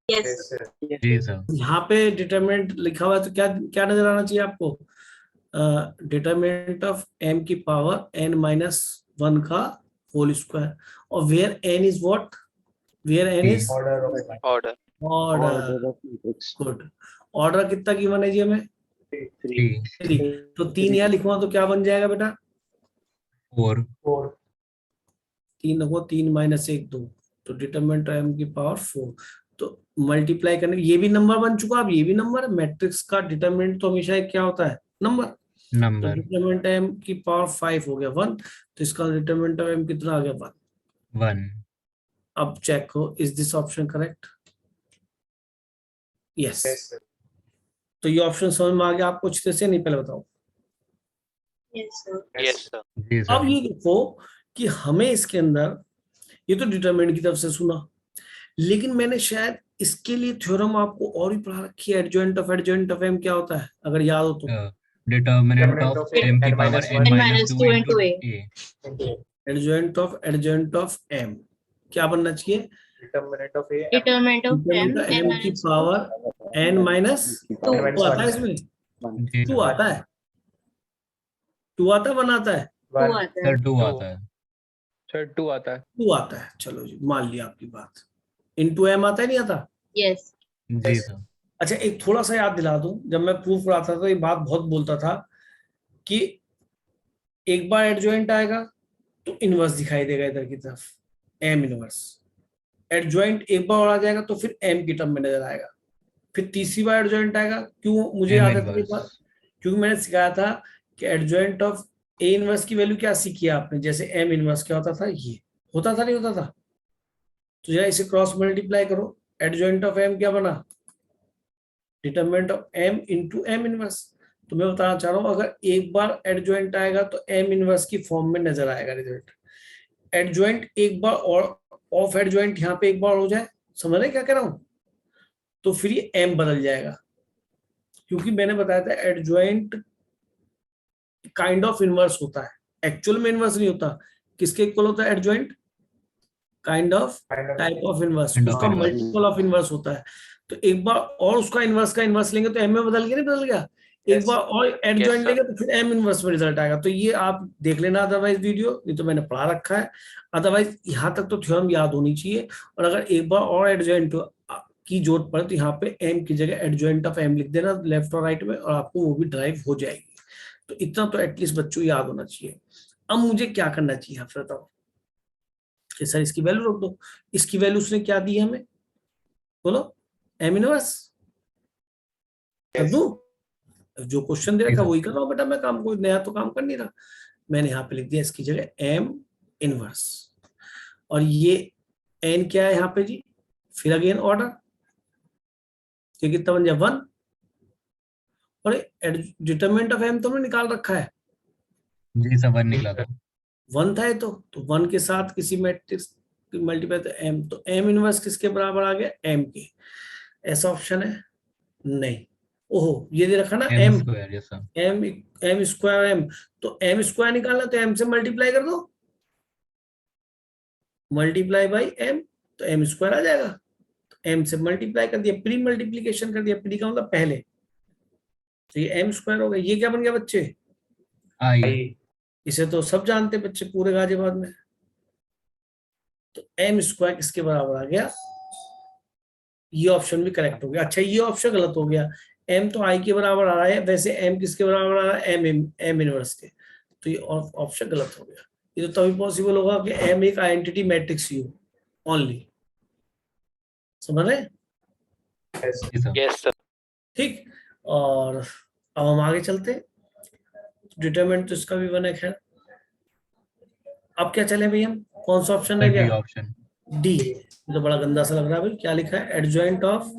Yes Yes, sir. sir. जी सर। यहाँ पे डिटरमिनेंट लिखा हुआ है तो क्या क्या नजर आना चाहिए आपको? डिटरमिनेंट ऑफ m की पावर n-1 का होल स्क्वायर, और where n is what? Where n is Order of order. Order. Order of matrix. Good. Order कितना गिवन है जी हमें? 3 3। तो 3 यहाँ लिखवा तो क्या बन जाएगा बेटा? 4 4. 3 को 3 - 1 2, तो डिटरमिनेंट m की पावर 4। तो मल्टीप्लाई करने ये भी नंबर बन चुका, अब ये भी नंबर। मैट्रिक्स का डिटरमिनेंट तो हमेशा एक क्या होता है, नंबर। तो नंबर डिटरमिनेंट m की पावर 5 हो गया 1, तो इसका डिटरमिनेंट ऑफ m कितना आ गया 1। 1। अब चेक हो, is this option correct? Yes. Yes, sir. तो ये ऑप्शन समझ में आ गया आपको अच्छे से? नहीं पहले बताओ। Yes sir. Yes sir. जी अब सर। ये देखो कि हमें इसके अंदर ये तो डिटरमिनेंट की तरफ से सुना, लेकिन मैंने शायद इसके लिए थ्योरम आपको और भी पढ़ा रखी है। एडजॉइंट ऑफ m क्या होता है, अगर याद हो तो? डिटरमिनेंट ऑफ m की power n minus 2 into a। Adjoint of m क्या बनना चाहिए? Determinant of A. Determinant of m determinant m की power n minus two. Two आता है इसमें, जी टू सर। आता है, टू आता है, वन आता है, टू One. आता है। सर 2 आता है। Sir, 2 आता है. टू आता है। चलो जी, मान लिया आपकी बात। इनटू m आता है, नहीं आता? यस। जी Yes. सर। अच्छा, एक थोड़ा सा याद दिला दूं, जब मैं प्रूफ कराता था तो ये बात बहुत बोलता था कि एक बार एडजॉइंट आएगा तो इनवर्स दिखाई देगा इधर की तरफ, m इनवर्स। एडजॉइंट एक बार और आ जाएगा तो फिर m की टर्म में नजर आएगा। फिर तीसरी बार एडजॉइंट आएगा, क्यों मुझे M याद है inverse। बार, क्योंकि मैंने सिखाया था कि एडजॉइंट ऑफ a इनवर्स की वैल्यू क्या सीखी है आपने? जैसे m इनवर्स क्या होता था, ये होता था, नहीं होता था? तो जरा इसे क्रॉस मल्टीप्लाई करो, एडजॉइंट ऑफ m क्या बना? Determinant of m into m inverse. तो मैं बताना चाह रहा हूं, अगर एक बार एडजॉइंट आएगा तो m इनवर्स की फॉर्म में नजर आएगा रिजल्ट। एडजॉइंट एक बार और ऑफ एडजॉइंट यहाँ पे एक बार हो जाए, समझ रहे क्या कह रहा हूं? तो फिर ये m बदल जाएगा, क्योंकि मैंने बताया था एडजॉइंट काइंड ऑफ इनवर्स होता है, एक्चुअल में इनवर्स नहीं होता। किसके इक्वल होता है adjoint? Kind of Kind of. Type of inverse, Kind of उसका inverse। मल्टीपल ऑफ इनवर्स होता है। तो एक बार और उसका इनवर्स का इनवर्स लेंगे तो m में बदल गया, नहीं बदल गया? एक Yes. बार और एडजॉइंट sir. लेंगे तो फिर m इनवर्स में रिजल्ट आएगा। तो ये आप देख लेना अदरवाइज वीडियो, नहीं तो मैंने पढ़ा रखा है। अदरवाइज यहाँ तक तो थ्योरम याद होनी चाहिए। और अगर एक बार और एडजॉइंट की जरूरत पड़े तो यहाँ पे m की जगह एडजॉइंट ऑफ m लिख देना लेफ्ट और राइट में, और आपको वो भी ड्राइव हो जाएगी। तो इतना तो एटलीस्ट बच्चों को याद होना चाहिए। अब मुझे क्या करना चाहिए आप बताओ? कि सर इसकी वैल्यू रख दो। इसकी वैल्यू उसने क्या दी है हमें, बोलो? m इनवर्स कर Yes. दूं? जो क्वेश्चन दे रखा वही कर रहा हूं बेटा मैं, काम कोई नया तो काम कर नहीं रहा। मैंने यहाँ पे लिख दिया इसकी जगह m इनवर्स, और ये n क्या है यहाँ पे जी? फिर अगेन ऑर्डर, ये कितना बन जाए 1, और डिटरमिनेंट ऑफ m तो हमने निकाल रखा है, जी सर 1 निकला था। 1 था ये तो 1 के साथ किसी मैट्रिक्स मल्टीप्लाई तो m, तो m इनवर्स किसके बराबर आ गया? m के। ऐसा ऑप्शन है? नहीं। ओहो, ये दे रखा ना m m, square. Yes sir. m square m, तो m स्क्वायर निकालना तो m से मल्टीप्लाई कर दो, मल्टीप्लाई बाई m, तो m स्क्वायर आ जाएगा। तो m से मल्टीप्लाई कर दिया, प्री मल्टीप्लीकेशन कर दिया, प्री का मतलब पहले, तो ये m स्क्वायर हो गया। ये क्या बन गया बच्चे? आई। इसे तो सब जानते बच्चे पूरे गाजियाबाद में। तो m स्क्वायर किसके बराबर आ गया? ये ऑप्शन भी करेक्ट हो गया। अच्छा, ये ऑप्शन गलत हो गया, m तो i के बराबर आ रहा है, वैसे m किसके बराबर आ रहा है? m इनवर्स के। तो ये ऑप्शन गलत हो गया। ये तो तभी पॉसिबल होगा कि m एक आइडेंटिटी मैट्रिक्स ही हो ओनली। समझ रहे? Yes. जी सर। Yes sir. ठीक। और अब हम आगे चलते हैं। डिटरमिनेंट तो इसका भी बना है, खैर। अब क्या चले भाई, हम कौन सा ऑप्शन रह डी गया? ऑप्शन। डी। ये तो बड़ा गंदा सा लग रहा है भाई, क्या लिखा है? एडजॉइंट ऑफ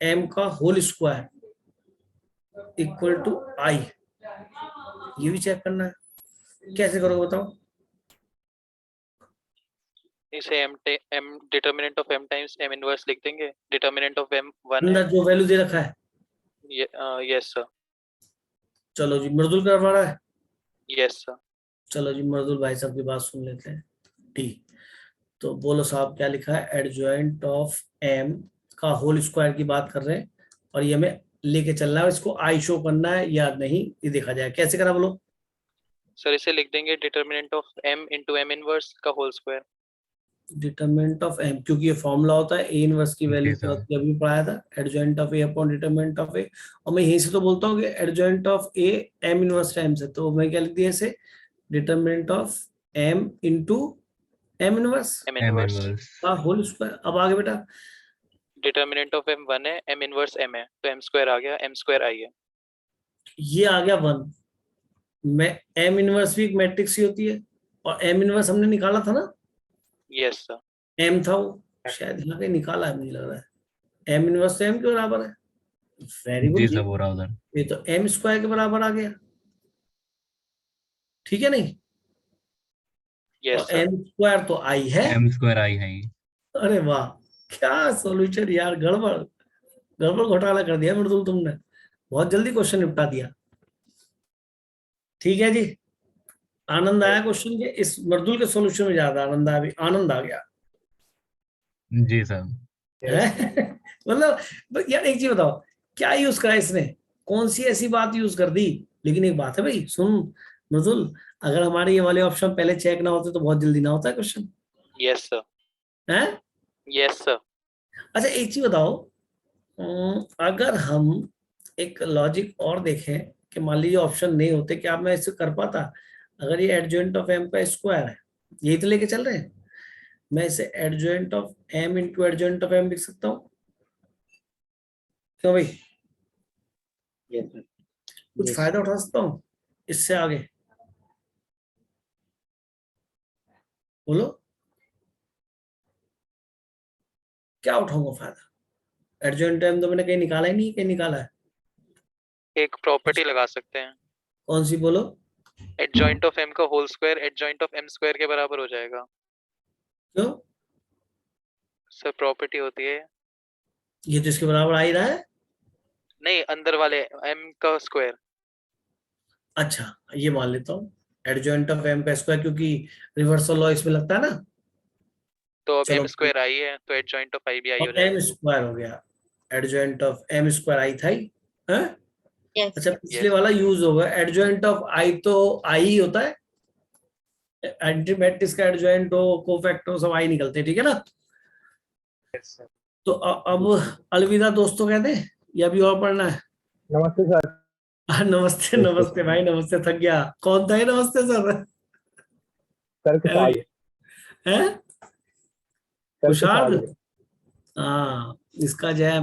m का whole square equal to i। ये भी चेक करना है, कैसे करोगे बताओ? इसे m determinant of m times m inverse लिख देंगे। डिटरमिनेंट ऑफ m 1 है। अंदर जो वैल्यू दे रखा है, यस सर। चलो जी, मृदुल करवा रहा है। Yes sir. चलो जी, मृदुल भाई साहब की बात सुन लेते हैं। डी। तो बोलो साहब क्या लिखा है? एडजॉइंट ऑफ m का होल स्क्वायर की बात कर रहे हैं, और ये हमें लेके चलना है, इसको आई शो करना है या नहीं ये देखा जाए। कैसे करा बोलो? सर इसे लिख देंगे determinant of m into m inverse का whole square. Determinant of m, क्योंकि ये फॉर्मूला होता है ए इनवर्स की वैल्यू जी सर। जब भी पढ़ाया था, adjoint of A upon determinant of A. और मैं यहीं से तो बोलता हूँ कि adjoint of A m inverse times है, तो मैं क्या लिख दिया इसे? Determinant of m into m inverse m m inverse. Inverse. का होल स्क्वायर। अब आगे बेटा, डिटर्मिनेंट ऑफ m 1 है, m इनवर्स m है, तो m स्क्वायर आ गया, m स्क्वायर i है। ये आ गया 1। मैं एम इनवर्स भी एक मैट्रिक्स ही होती है, और एम इनवर्स हमने निकाला था ना, यस सर। एम था वो, शायद यहाँ पे निकाला है मुझे लग रहा है। एम इनवर्स तो एम के बराबर है। वेरी गुड जी जी, सब हो रहा उधर। ये तो एम स्क्वायर के बराबर आ गया, ठीक है नहीं? यस और सर। एम स्क्वायर तो आई है। m स्क्वायर i है ये। अरे वाह, क्या सॉल्यूशन यार, गड़बड़ गड़बड़ घोटाला कर दिया मृदुल तुमने, बहुत जल्दी क्वेश्चन निपटा दिया। ठीक है जी, आनंद आया क्वेश्चन के, इस मृदुल के सॉल्यूशन में ज्यादा आनंद आया, आनंद आ गया जी सर। है? मतलब यार एक चीज बताओ, क्या यूज करा इसने, कौन सी ऐसी बात यूज कर दी? लेकिन एक बात है भाई, सुन मृदुल, अगर हमारे ये वाले ऑप्शन पहले चेक ना होते तो बहुत जल्दी ना होता क्वेश्चन, यस सर। है? Yes sir. अच्छा एक चीज बताओ, अगर हम एक लॉजिक और देखें कि मान लीजिए ऑप्शन नहीं होते, क्या मैं इसे कर पाता? अगर ये एडजॉइंट ऑफ एम का स्क्वायर है, यही तो लेके चल रहे हैं, मैं इसे adjoint of M into adjoint of M लिख सकता हूँ, क्यों भाई? कुछ फायदा उठा सकता हूँ इससे आगे, बोलो क्या उठाऊंगा फायदा? एडजॉइंट एम तो मैंने कहीं निकाला ही नहीं, कहीं निकाला है? एक प्रॉपर्टी लगा सकते हैं, कौन सी बोलो? एडजॉइंट ऑफ m का whole square adjoint of m square के बराबर हो जाएगा। क्यों? सर प्रॉपर्टी होती है, ये तो इसके बराबर आ ही रहा है। नहीं अंदर वाले m का स्क्वायर। अच्छा ये मान लेता हूँ, एडजॉइंट ऑफ एम का स्क्वायर, क्योंकि रिवर्सल लॉ इसमें लगता है ना। तो अब चलो, m स्क्वायर i है, तो एडजॉइंट ऑफ i भी i हो और एम जाएगा। स्क्वायर हो गया, एडजॉइंट ऑफ एम स्क्वायर आई था ही, है? यस अच्छा पिछले Yes. वाला यूज होगा, एडजॉइंट ऑफ आई तो आई ही होता है, एंटी मैट्रिक्स का एडजॉइंट हो, कोफैक्टर हो, सब आई निकलते हैं, ठीक है ना? Yes sir. तो अब अलविदा दोस्तों कहते हैं, या भी और पढ़ना है? नमस्ते सर। नमस्ते नमस्ते भाई, नमस्ते, थक गया। कौन था ये नमस्ते सर? सर कुशाल। है सर कुशाल? कुशाल। हाँ, इसका जय